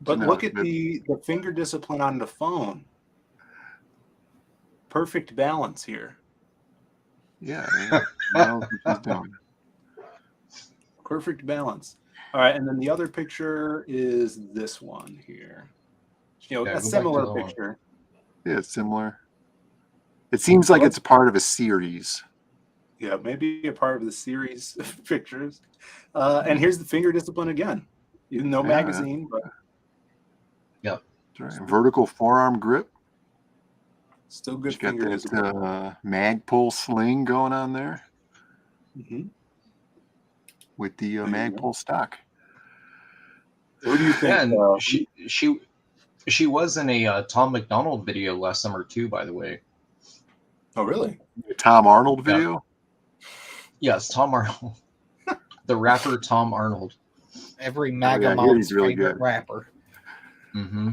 But No, look at but- the finger discipline on the phone. Perfect balance here. Yeah. Knows what she's doing. Perfect balance. All right, and then the other picture is this one here. You know, Yeah, a go back to similar the one. picture. Yeah, it's similar. It seems like it's part of a series. Yeah, maybe a part of the series of pictures. And here's the finger discipline again. Even though Yeah. magazine, but Yep. That's right. Vertical forearm grip. Still good She's got fingers. that Magpul sling going on there with the Magpul stock. What do you think? Yeah, and she was in a Tom McDonald video last summer too, by the way. Oh, really? The Tom Arnold video? Yes, Tom Arnold. The rapper Tom Arnold. Every MAGA yeah, mom's he's really favorite good. rapper. Mm-hmm.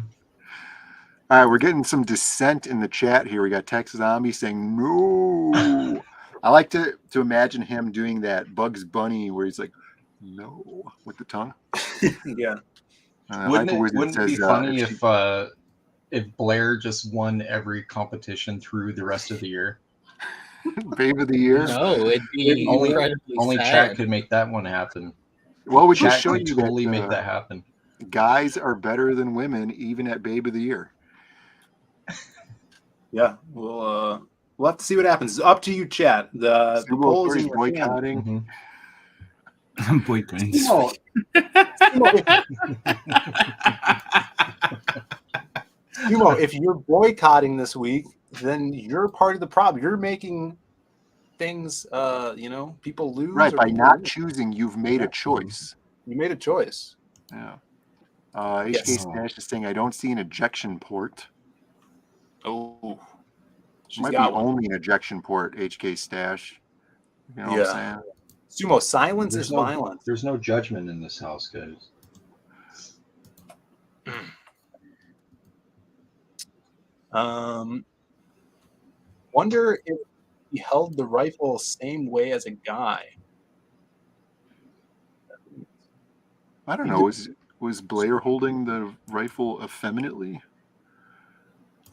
All right, we're getting some dissent in the chat here. We got Texas Zombie saying no. I like to imagine him doing that Bugs Bunny where he's like, no, with the tongue. Yeah. Wouldn't Hyperwizard it be says, funny if Blair just won every competition through the rest of the year? Babe of the year? No, it'd be incredibly only sad. Chat could make that one happen. Well, we just Chat show could you totally that make that happen. guys are better than women, even at Babe of the Year. Yeah, we'll have to see what happens. Up to you, chat. The polls in your boycotting. hand. I'm boycotting. Timo, if you're boycotting this week, then you're part of the problem. You're making things, people lose. Right, or by people not win. choosing, you've made a choice. You made a choice. Yeah. HK Stash is saying, I don't see an ejection port. Oh. Might be only an ejection port, HK Stash. You know what I'm saying? Sumo, silence There's is no, violence. There's no judgment in this house, guys. Wonder if he held the rifle same way as a guy. I don't know. Was Blair holding the rifle effeminately?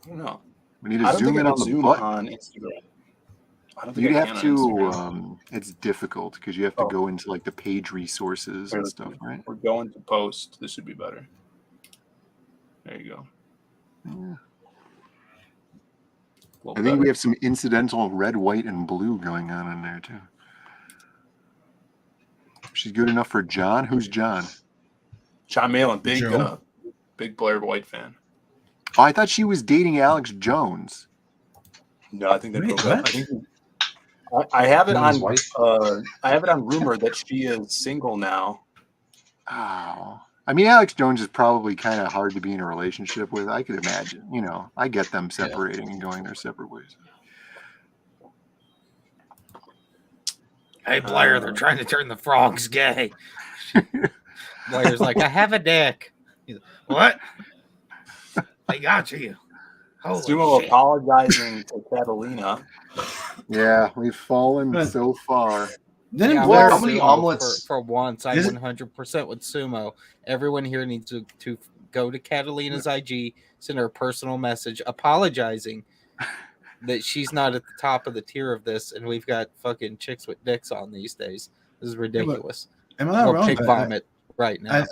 I don't know. We need I to don't think zoom in I on can the zoom butt. on Instagram. I don't think You'd I have can on to. Instagram. It's difficult because you have to go into like the page resources and stuff, right? We're going to post. This should be better. There you go. Yeah. I Better. think we have some incidental red, white, and blue going on in there too. She's good enough for John. Who's John? John Malin, big Joe. big Blair White fan. Oh, I thought she was dating Alex Jones. No, I think they Wait, broke up. what? I think I have it Jones' on. wife? I have it on rumor that she is single now. Oh, I mean, Alex Jones is probably kind of hard to be in a relationship with. I could imagine. You know, I get them separating and going their separate ways. Hey, Blair, they're trying to turn the frogs gay. Blair's like, I have a dick. He's like, what? They got you. Holy Sumo shit. apologizing to Catalina. Yeah, we've fallen so far. Didn't Yeah, Blair? How many Sumo omelets? For once, I'm Is it- 100% with Sumo. Everyone here needs to go to Catalina's IG, send her a personal message apologizing that she's not at the top of the tier of this, and we've got fucking chicks with dicks on these days. This is ridiculous. Am I not Or wrong? pig But vomit right now.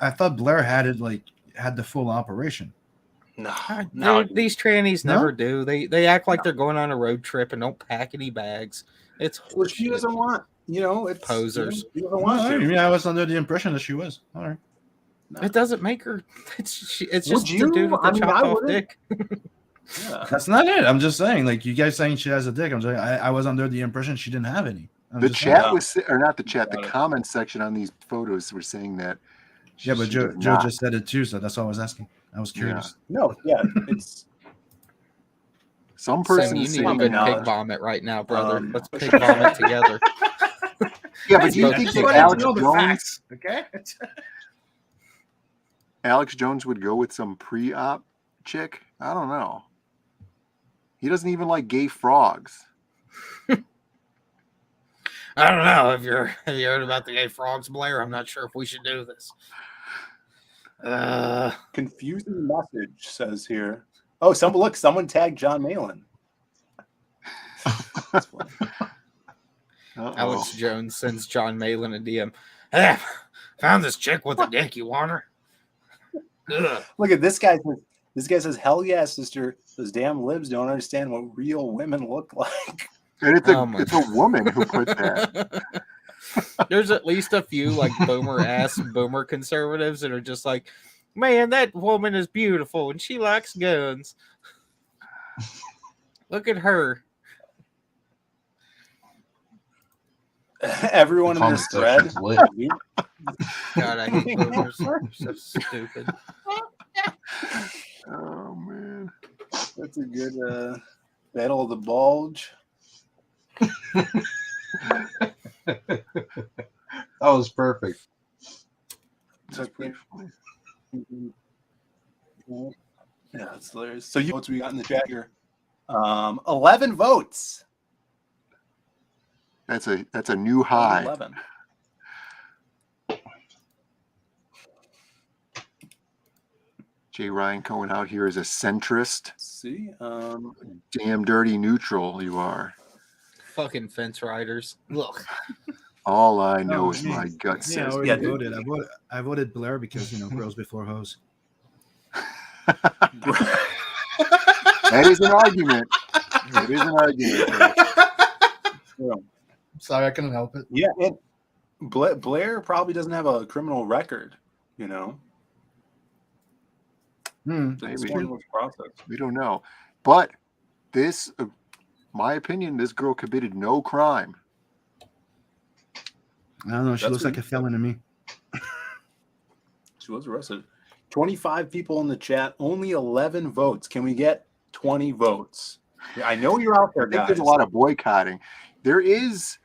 I thought Blair had it had the full operation. No, These trannies No? never do. They act like they're going on a road trip and don't pack any bags. It's well, she horseshit. doesn't want. It's Posers. She doesn't Well, want I to. mean, I was under the impression that she was. All right. It doesn't make her. It's Would just the you? dude with the I mean, chopped I off wouldn't. dick. Yeah. That's not it. I'm just saying, like you guys saying she has a dick. I'm saying I was under the impression she didn't have any. I'm The just chat saying. was, or not the chat, the comment section on these photos were saying that. Yeah, but she Joe does not. just said it too, so that's all I was asking. I was curious. No, yeah, it's Some Sam, person you is need a saying good knowledge. pig vomit right now, brother. Let's pig vomit together. Yeah, but do you Both think pig that vomit. Alex know the Jones, facts, okay? Alex Jones would go with some pre-op chick? I don't know. He doesn't even like gay frogs. I don't know. Have you heard about the gay frogs, Blair? I'm not sure if we should do this. confusing message says here. Oh, someone tagged John Malin. Alex Jones sends John Malin a DM. Hey, found this chick with a dick. You want her? Ugh. Look at this guy. This guy says, "Hell yeah, sister. Those damn libs don't understand what real women look like." And it's Oh my it's a woman who put that. There's at least a few like boomer conservatives that are just like, man, that woman is beautiful and she likes guns. Look at her. Everyone in this thread. Lit. God, I hate boomers. They're so stupid. Oh man, that's a good battle of the bulge. That was perfect. That's pretty funny. Yeah, that's hilarious. So you votes we got in the chat here. 11 votes. that's a new high. 11. Jay Ryan going out here as a centrist. See, Damn dirty neutral you are. Fucking fence riders. Look. All I know is my gut I says. already voted. I voted Blair because girls before hoes. That is an argument. It is an argument. Yeah. Sorry, I couldn't help it. Yeah, and Blair probably doesn't have a criminal record, you know. We don't know, but this, my opinion, this girl committed no crime. I don't know. She looks like a felon to me. She was arrested. 25 people in the chat, only 11 votes. Can we get 20 votes? I know you're out there, I think guys. there's a lot of boycotting. There is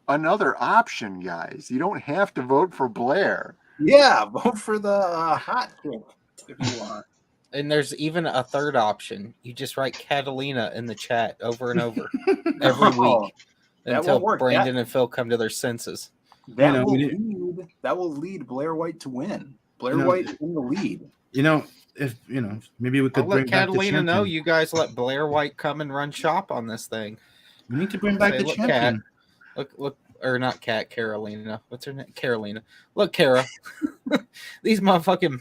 another option, guys. You don't have to vote for Blair. Yeah, vote for the hot chick if you want. And there's even a third option. You just write Catalina in the chat over and over every week until Brandon and Phil come to their senses. That will lead Blair White to win. Blair White in the lead. If maybe we could I'll bring let back the Catalina know. champion. You guys let Blair White come and run shop on this thing. We need to bring back the Look, champion. Kat. Look, or not Kat, Carolina. What's her name? Carolina. Look, Kara. These motherfucking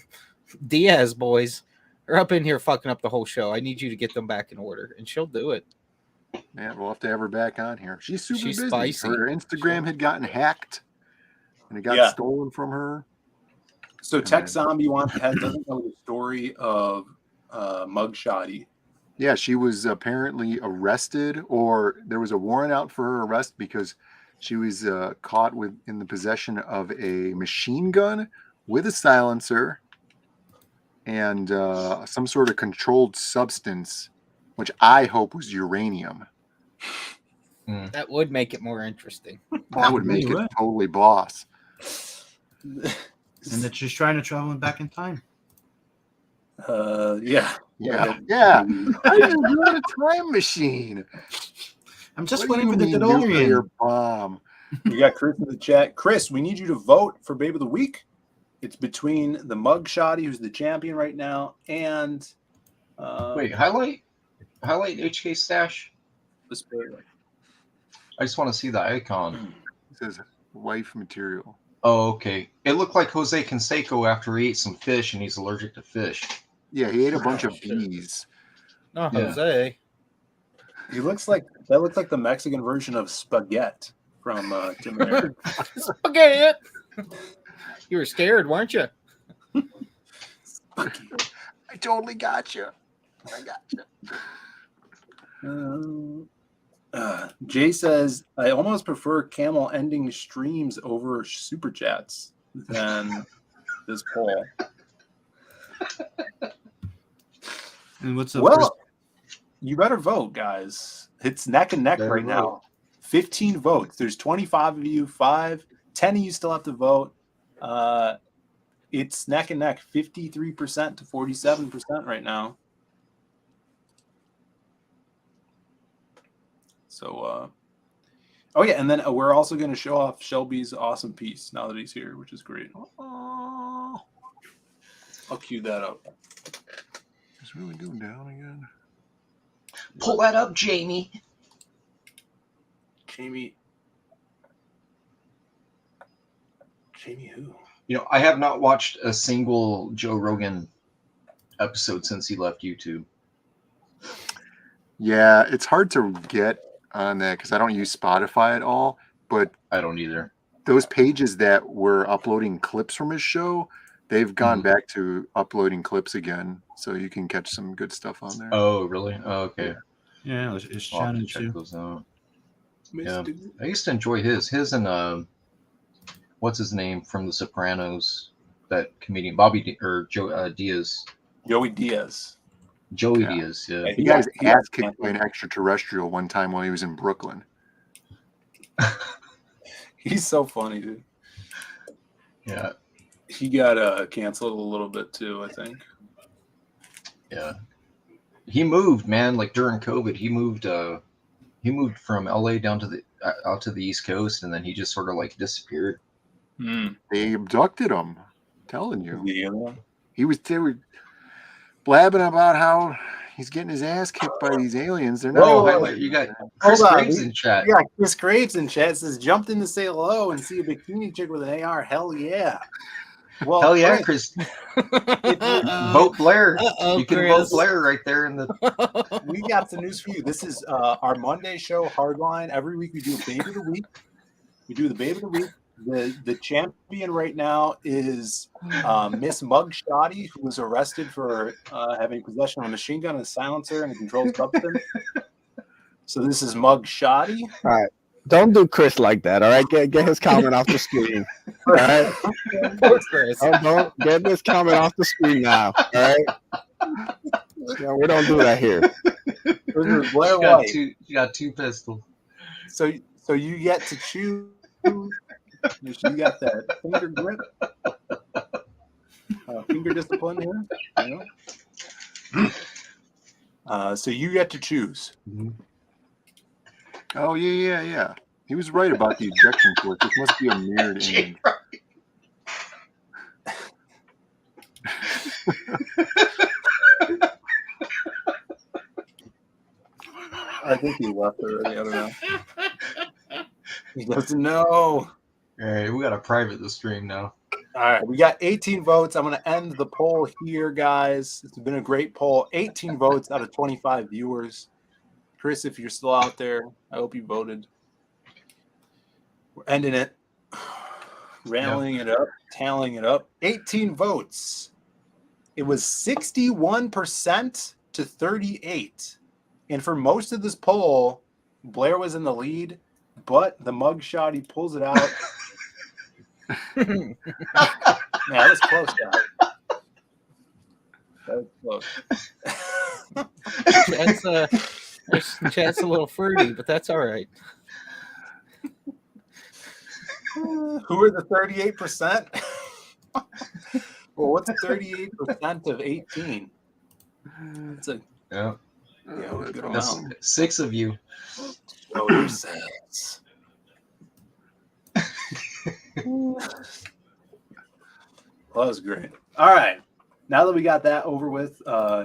Diaz boys are up in here fucking up the whole show. I need you to get them back in order, and she'll do it. Man, we'll have to have her back on here. She's super busy. Spicy. Her Instagram had gotten hacked, and it got stolen from her. So Tech Zombie doesn't know the story of Mugshotty. Yeah, she was apparently arrested, or there was a warrant out for her arrest because she was caught in the possession of a machine gun with a silencer and some sort of controlled substance, which I hope was uranium. That would make it more interesting. That would make it totally boss. And that she's trying to travel back in time. Yeah. I didn't do a time machine. I'm just What do waiting for the you mean nuclear DeLorean. bomb. You got Chris in the chat. Chris, we need you to vote for Babe of the Week. It's between the Mugshotty, who's the champion right now, and Wait, highlight HK Stash. I just want to see the icon. It says wife material. Oh, okay. It looked like Jose Canseco after he ate some fish and he's allergic to fish. Yeah, he ate a bunch of bees. No, Yeah. Jose. he looks like the Mexican version of spaghetti from Tim and Eric. Spaghetti. You were scared, weren't you? I totally got you. I got you. Jay says, I almost prefer camel ending streams over super chats than this poll. And what's up? Well, you better vote, guys. It's neck and neck Better right vote. now. 15 votes. There's 25 of you, 10 of you still have to vote. It's neck and neck, 53% to 47% right now. So, oh yeah, and then we're also going to show off Shelby's awesome piece now that he's here, which is great. I'll cue that up. It's really going down again. Pull that up, Jamie. Jamie who? You know, I have not watched a single Joe Rogan episode since he left YouTube. Yeah, it's hard to get on that because I don't use Spotify at all. But I don't either. Those pages that were uploading clips from his show, they've gone back to uploading clips again, so you can catch some good stuff on there. Oh, really? Oh, okay. Yeah, it's I'll have China to check too. those out. Yeah, I used to enjoy his and what's his name from The Sopranos? That comedian or Joe Diaz. Joey Diaz. Joey Diaz. Yeah. He got his ass kicked by an extraterrestrial one time while he was in Brooklyn. He's so funny, dude. Yeah. He got canceled a little bit too, I think. Yeah. He moved, man. Like during COVID, he moved from LA down to the out to the East Coast, and then he just sort of like disappeared. They abducted him. I'm telling you. Yeah. They were blabbing about how he's getting his ass kicked by these aliens. They're not. Highlight. You got Chris Graves in chat. Yeah, Chris Graves in chat says jumped in to say hello and see a bikini chick with an AR. Hell yeah. Well, Hell yeah, Chris. Vote Blair. You can vote Blair right there in the. We got some news for you. This is our Monday show, Hardline. Every week we do a babe of the week. We do the babe of the week. The champion right now is Miss Mugshotty, who was arrested for having possession of a machine gun, a silencer, and a controlled substance. So this is Mugshotty. All right. Don't do Chris like that, all right? Get his comment off the screen. All right? Poor Chris. Don't get this comment off the screen now, all right? Yeah, we don't do that here. This is Blair White. You got two pistols. So you get to choose. You got that finger grip, finger discipline here. You know? So you get to choose. Oh yeah. He was right about the ejection port. This must be a mirrored image. I think he left already. I don't know. He doesn't know. All right, we got to private the stream now. All right, we got 18 votes. I'm going to end the poll here, guys. It's been a great poll. 18 votes out of 25 viewers. Chris, if you're still out there, I hope you voted. We're ending it. Rallying it up, tallying it up. 18 votes. It was 61% to 38. And for most of this poll, Blair was in the lead, but the mugshot, pulls it out. Man, that was close, guys. That was close. Chat's a little fruity, but that's all right. Who are the 38%? Well, what's 38% of 18? It's a yeah. Good That's amount. 6 of you. Show yourselves. Well, that was great. All right. Now that we got that over with,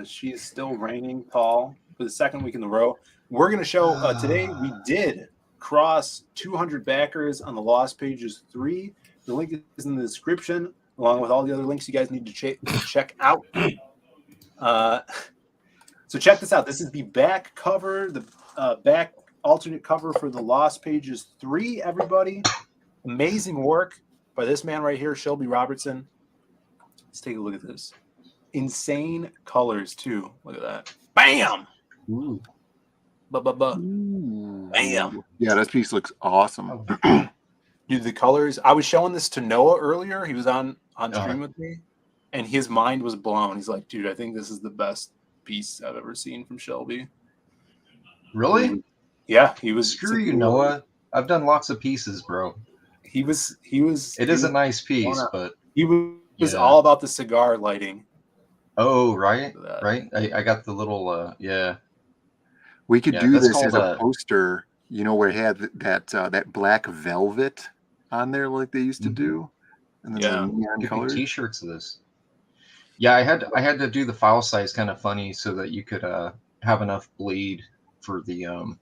she is still reigning tall for the second week in a row. We're going to show today we did cross 200 backers on the Lost Pages 3. The link is in the description, along with all the other links you guys need to check out. So check this out. This is the back cover, the back alternate cover for the Lost Pages 3, everybody. Amazing work by this man right here, Shelby Robertson. Let's take a look at this. Insane colors, too. Look at that. Bam! Ooh. Bam! Yeah, this piece looks awesome. Dude, the colors. I was showing this to Noah earlier. He was on stream with me, and his mind was blown. He's like, dude, I think this is the best piece I've ever seen from Shelby. Really? Yeah, he was. Screw you, Noah. I've done lots of pieces, bro. He was. It is a nice piece, but he was all about the cigar lighting. Oh, right. I got the little yeah. We could do this as a poster, you know, where it had that black velvet on there like they used to do. And then the neon colors. T-shirts of this. Yeah, I had to do the file size kind of funny so that you could have enough bleed for the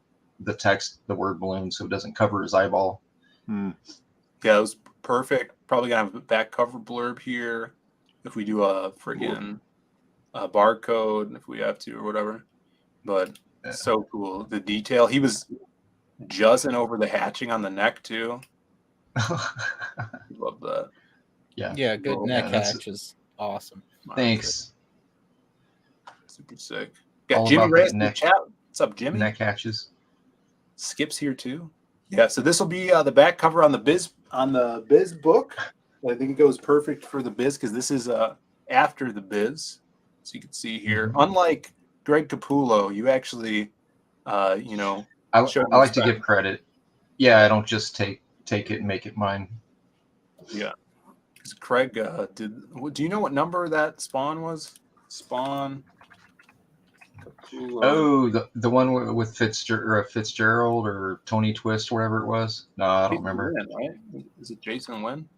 text, the word balloon, so it doesn't cover his eyeball. Yeah, it was perfect. Probably gonna have a back cover blurb here if we do a friggin' barcode if we have to or whatever. But so cool. The detail. He was juzzing over the hatching on the neck too. Love that. Yeah, good neck hatch is awesome. Thanks. Super sick. Got All Jimmy about Reyes that in the neck. chat What's up, Jimmy? That catches. Skip's here too. Yeah, so this will be the back cover on the Biz book. I think it goes perfect for the Biz because this is after the Biz. So you can see here, unlike Greg Capullo, you actually, I like to give credit. Yeah, I don't just take it and make it mine. Yeah, because Craig did. Do you know what number that Spawn was? Spawn. Capullo. Oh, the one with Fitzgerald or Tony Twist, whatever it was. No, I don't remember. Wynn, right? Is it Jason Wynn?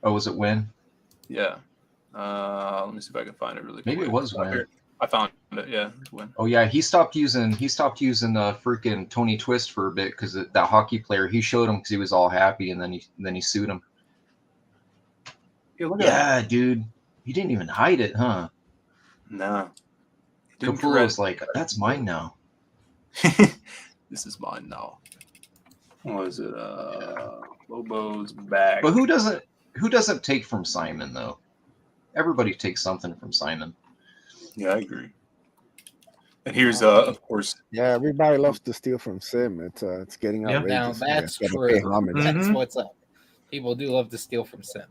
Oh, was it Wynn? Yeah. Let me see if I can find it really quick. Maybe it was Wynn. I found it. Yeah, it's Wynn. Oh yeah, he stopped using freaking Tony Twist for a bit because that hockey player, he showed him because he was all happy and then he sued him. Yeah, dude, he didn't even hide it, huh? No. Capullo's like, that's mine now. This is mine now. What was it? Lobo's back. But who doesn't take from Simon though? Everybody takes something from Simon. Yeah, I agree. And here's of course. Yeah, everybody loves to steal from Sim. It's getting outrageous. Now that's Yeah, true. pay homage. That's what's up. People do love to steal from Sim.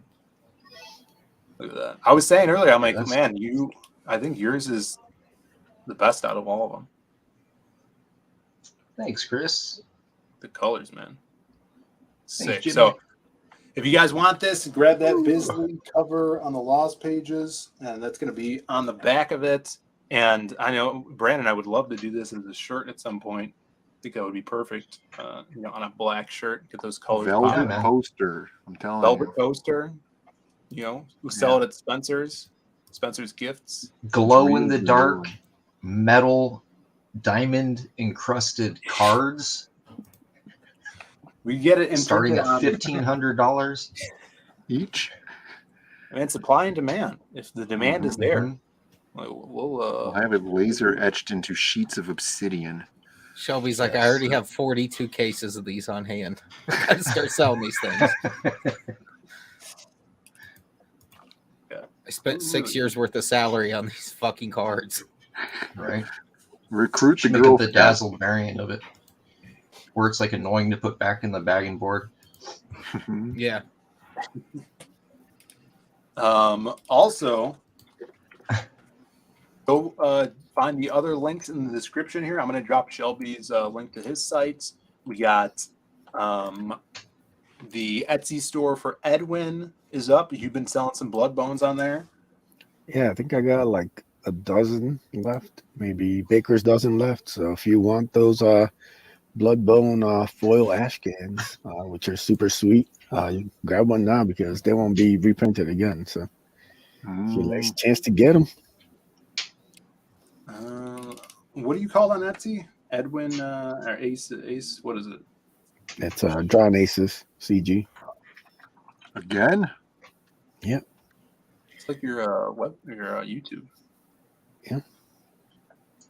Look at that. I was saying earlier, I'm like, man, I think yours is the best out of all of them. Thanks, Chris. The colors, man. Sick. Jimmy. So if you guys want this, grab that Bisley cover on the Lost pages, and that's going to be on the back of it. And I know, Brandon, I would love to do this as a shirt at some point. I think that would be perfect, on a black shirt. Get those colors. Velvet poster. I'm telling you. Velvet poster. We sell it at Spencer's Gifts. Glow in the dark, metal, diamond encrusted cards. We get it starting at $1,500 each. And supply and demand. If the demand is there, we'll have it laser etched into sheets of obsidian. Shelby's like, I already have 42 cases of these on hand. I gotta start selling these things. I spent 6 years worth of salary on these fucking cards. Right. Recruit the Make girl. up the dazzled variant of it, where it's like annoying to put back in the bagging board. Yeah. Also, go find the other links in the description here. I'm going to drop Shelby's link to his sites. We got the Etsy store for Edwin is up. You've been selling some blood bones on there. Yeah, I think I got like a dozen left, maybe baker's dozen left. So if you want those blood bone foil ash cans, which are super sweet, you grab one now because they won't be reprinted again. So if you like a chance to get them. What do you call on Etsy? Edwin or Ace? What is it? It's Drawn Aces CG. Again? Yep. It's like your YouTube. Yeah.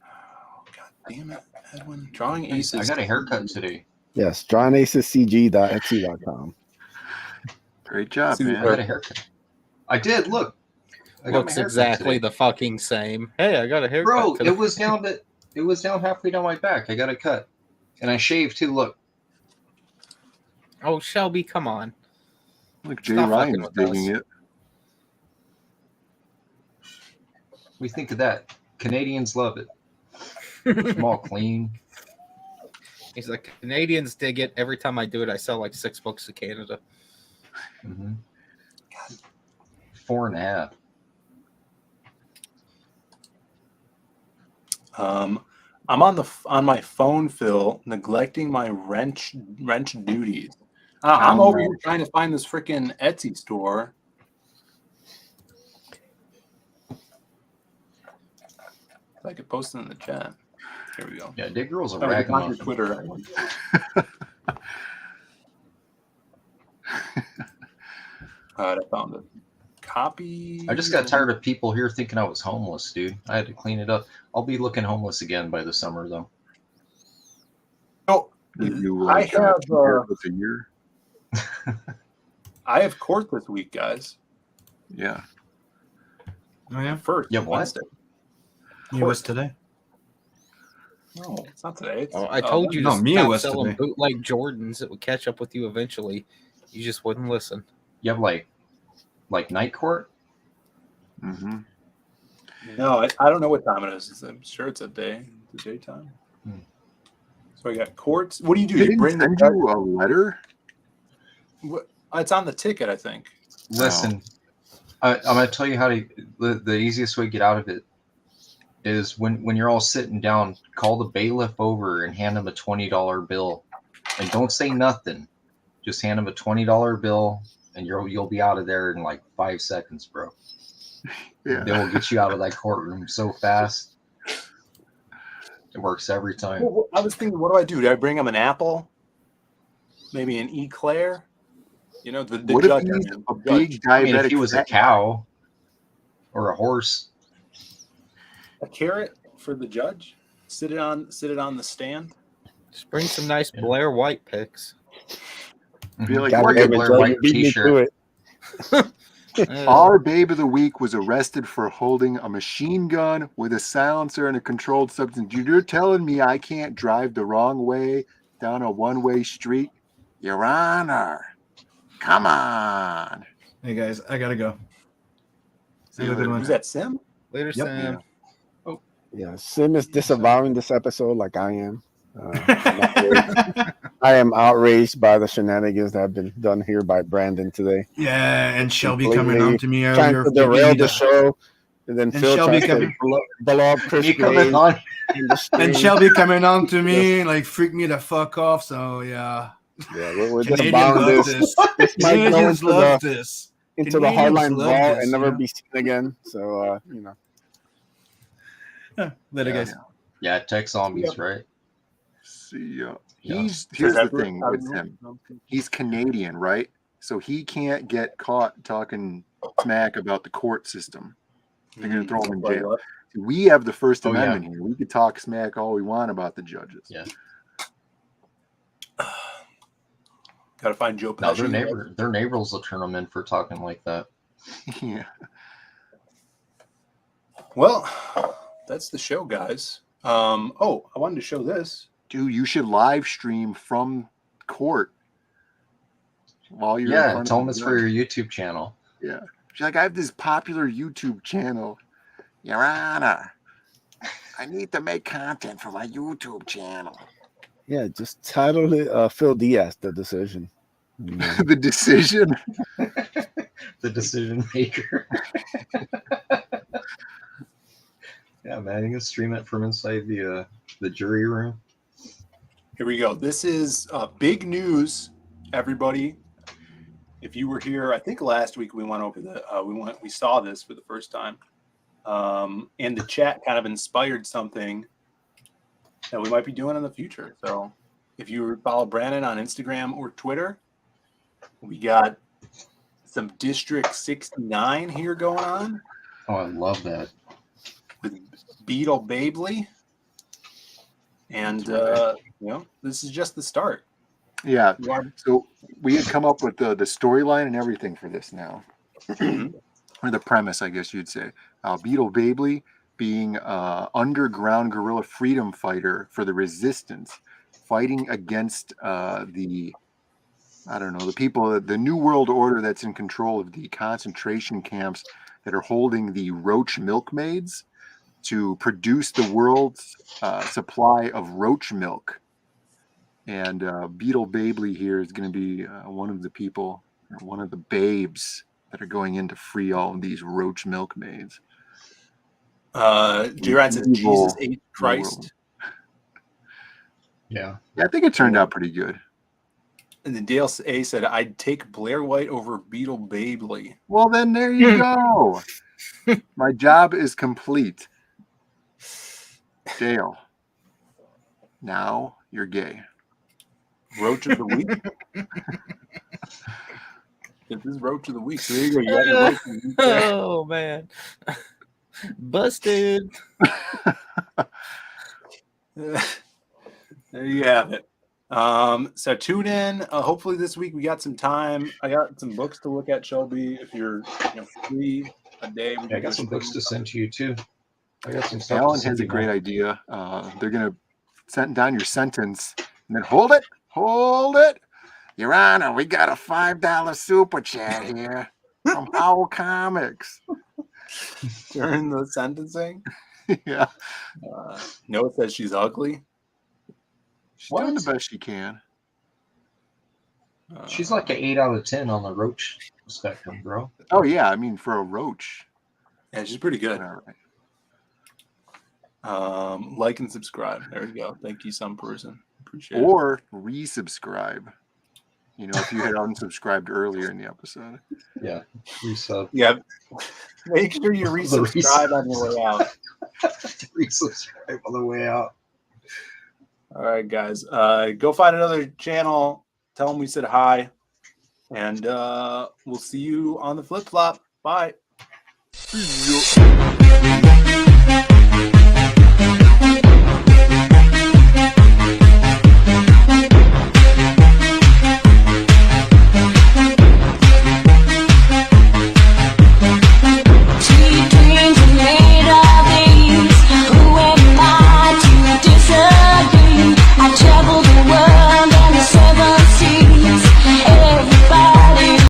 Oh, God damn it, Edwin! Drawing Aces. I got a haircut today. Yes, drawnaceSCG.etsy.com. Great job, I man. got a haircut. I did. Look. I got Looks my haircut exactly today. the fucking same. Hey, I got a haircut. Bro, today. it was down halfway down my back. I got a cut, and I shaved too. Look. Oh, Shelby, come on. Look, Jay Stop Ryan's fucking with digging us. it. We think of that. Canadians love it. Small, clean. He's like, Canadians dig it. Every time I do it, I sell like 6 books to Canada. Mm-hmm. 4.5. I'm on my phone, Phil, neglecting my wrench duties. I'm over here trying to find this freaking Etsy store. If I could post it in the chat. Here we go. Yeah, Dig Girl's a On your ragamuffin. Twitter. All right, I found it. Copy. I just got tired of people here thinking I was homeless, dude. I had to clean it up. I'll be looking homeless again by the summer, though. Oh, I have a year. I have court this week, guys. Yeah. Oh yeah. First. Yeah, what? Wednesday. It was today. No, it's not today. It's, I told you no, to Mia stop was selling today. bootleg Jordans. It would catch up with you eventually. You just wouldn't listen. You have like night court? Mm-hmm. No, I don't know what time it is. I'm sure it's a day. It's a daytime. So I got courts. What do? They You didn't bring send the you a letter? It's on the ticket, I think. Listen, I'm going to tell you how to. The easiest way to get out of it is when you're all sitting down, call the bailiff over and hand him a $20 bill, and don't say nothing. Just hand him a $20 bill, and you'll be out of there in like 5 seconds, bro. Yeah. They will get you out of that courtroom so fast. It works every time. Well, I was thinking, what do? Do I bring him an apple? Maybe an eclair? You know, the What judge. if he's I mean, a big diabetic? I mean, if he was a fat cow or a horse, a carrot for the judge. Sit it on the stand. Just bring some nice Blair White pics. Be like, God look damn at it, Joe, you beat me to it. our babe of the week was arrested for holding a machine gun with a silencer and a controlled substance. You're telling me I can't drive the wrong way down a one-way street? Your Honor, come on. Hey guys, I gotta go. See you Have a good later. one. Who's that, Sim? Later, Yep. Sam. Yeah, Sim is disavowing this episode like I am. I am outraged by the shenanigans that have been done here by Brandon today. Yeah, and Shelby Completely coming on to me trying earlier. to derail the show, and then And Phil Shelby tries coming- to blow up Chris me coming Graves on. in the stream. And Shelby coming on to me, like freak me the fuck off. So yeah. Yeah, we're Canadians disavowing love this. this. This might go Canadians into love the this. into the Canadians hardline love vault this, and never you know? be seen again. So Later, Yeah. guys. Yeah, tech zombies, right? See ya. Yeah. Here's the thing with him. He's Canadian, right? So he can't get caught talking smack about the court system. They're going to throw him in jail. We have the First Oh, yeah. Amendment here. We could talk smack all we want about the judges. Yeah. Got to find Joe No, Pesci. their neighbors will turn them in for talking like that. Yeah. Well, that's the show, guys. I wanted to show this. Dude, you should live stream from court while you're in Yeah, front tell of them the it's for judge. your YouTube channel. Yeah. She's like, I have this popular YouTube channel. Your Honor, I need to make content for my YouTube channel. yeah, just title it Phil Diaz, The Decision. The decision. The decision maker. Yeah, man, you can stream it from inside the jury room. Here we go. This is big news, everybody. If you were here, I think last week we went over we saw this for the first time, and the chat kind of inspired something that we might be doing in the future. So, if you follow Brandon on Instagram or Twitter, we got some District 69 here going on Oh, I love that. with Beetle Babley, and this is just the start. Yeah. You are- So we had come up with the storyline and everything for this now. Or the premise, I guess you'd say. Beetle Babley being an underground guerrilla freedom fighter for the resistance, fighting against the people, the New World Order that's in control of the concentration camps that are holding the roach milkmaids to produce the world's supply of roach milk. And Beetle Babley here is going to be one of the people, or one of the babes that are going in to free all of these roach milkmaids. J-Rod says Jesus H. Christ. Yeah. Yeah, I think it turned out pretty good. And then Dale A said, I'd take Blair White over Beetle Babley. Well, then there you go. My job is complete. Dale, now you're gay. Roach of the week. This is Roach of the week. So there you go. You got your Roach of the week there. Oh man, busted. There you have it. So tune in. Hopefully this week we got some time. I got some books to look at, Shelby. If you're free a day, I got some books to send to you too. I got some stuff. Alan has a great idea. They're going to down your sentence, and then hold it. Your Honor, we got a $5 super chat here from Howl Comics. During the sentencing. Yeah. Noah says she's ugly. She's doing the best she can. She's like an 8 out of 10 on the roach spectrum, bro. Oh yeah, I mean for a roach. Yeah, she's pretty good. All right. Like and subscribe. There we go. Thank you, some person. Appreciate it. Or resubscribe. You know, if you had unsubscribed earlier in the episode. Yeah. Resub. Yeah. Make sure you resubscribe on your way out. Resubscribe on the way out. All right, guys. Go find another channel. Tell them we said hi. And we'll see you on the flip flop. Bye. See ya.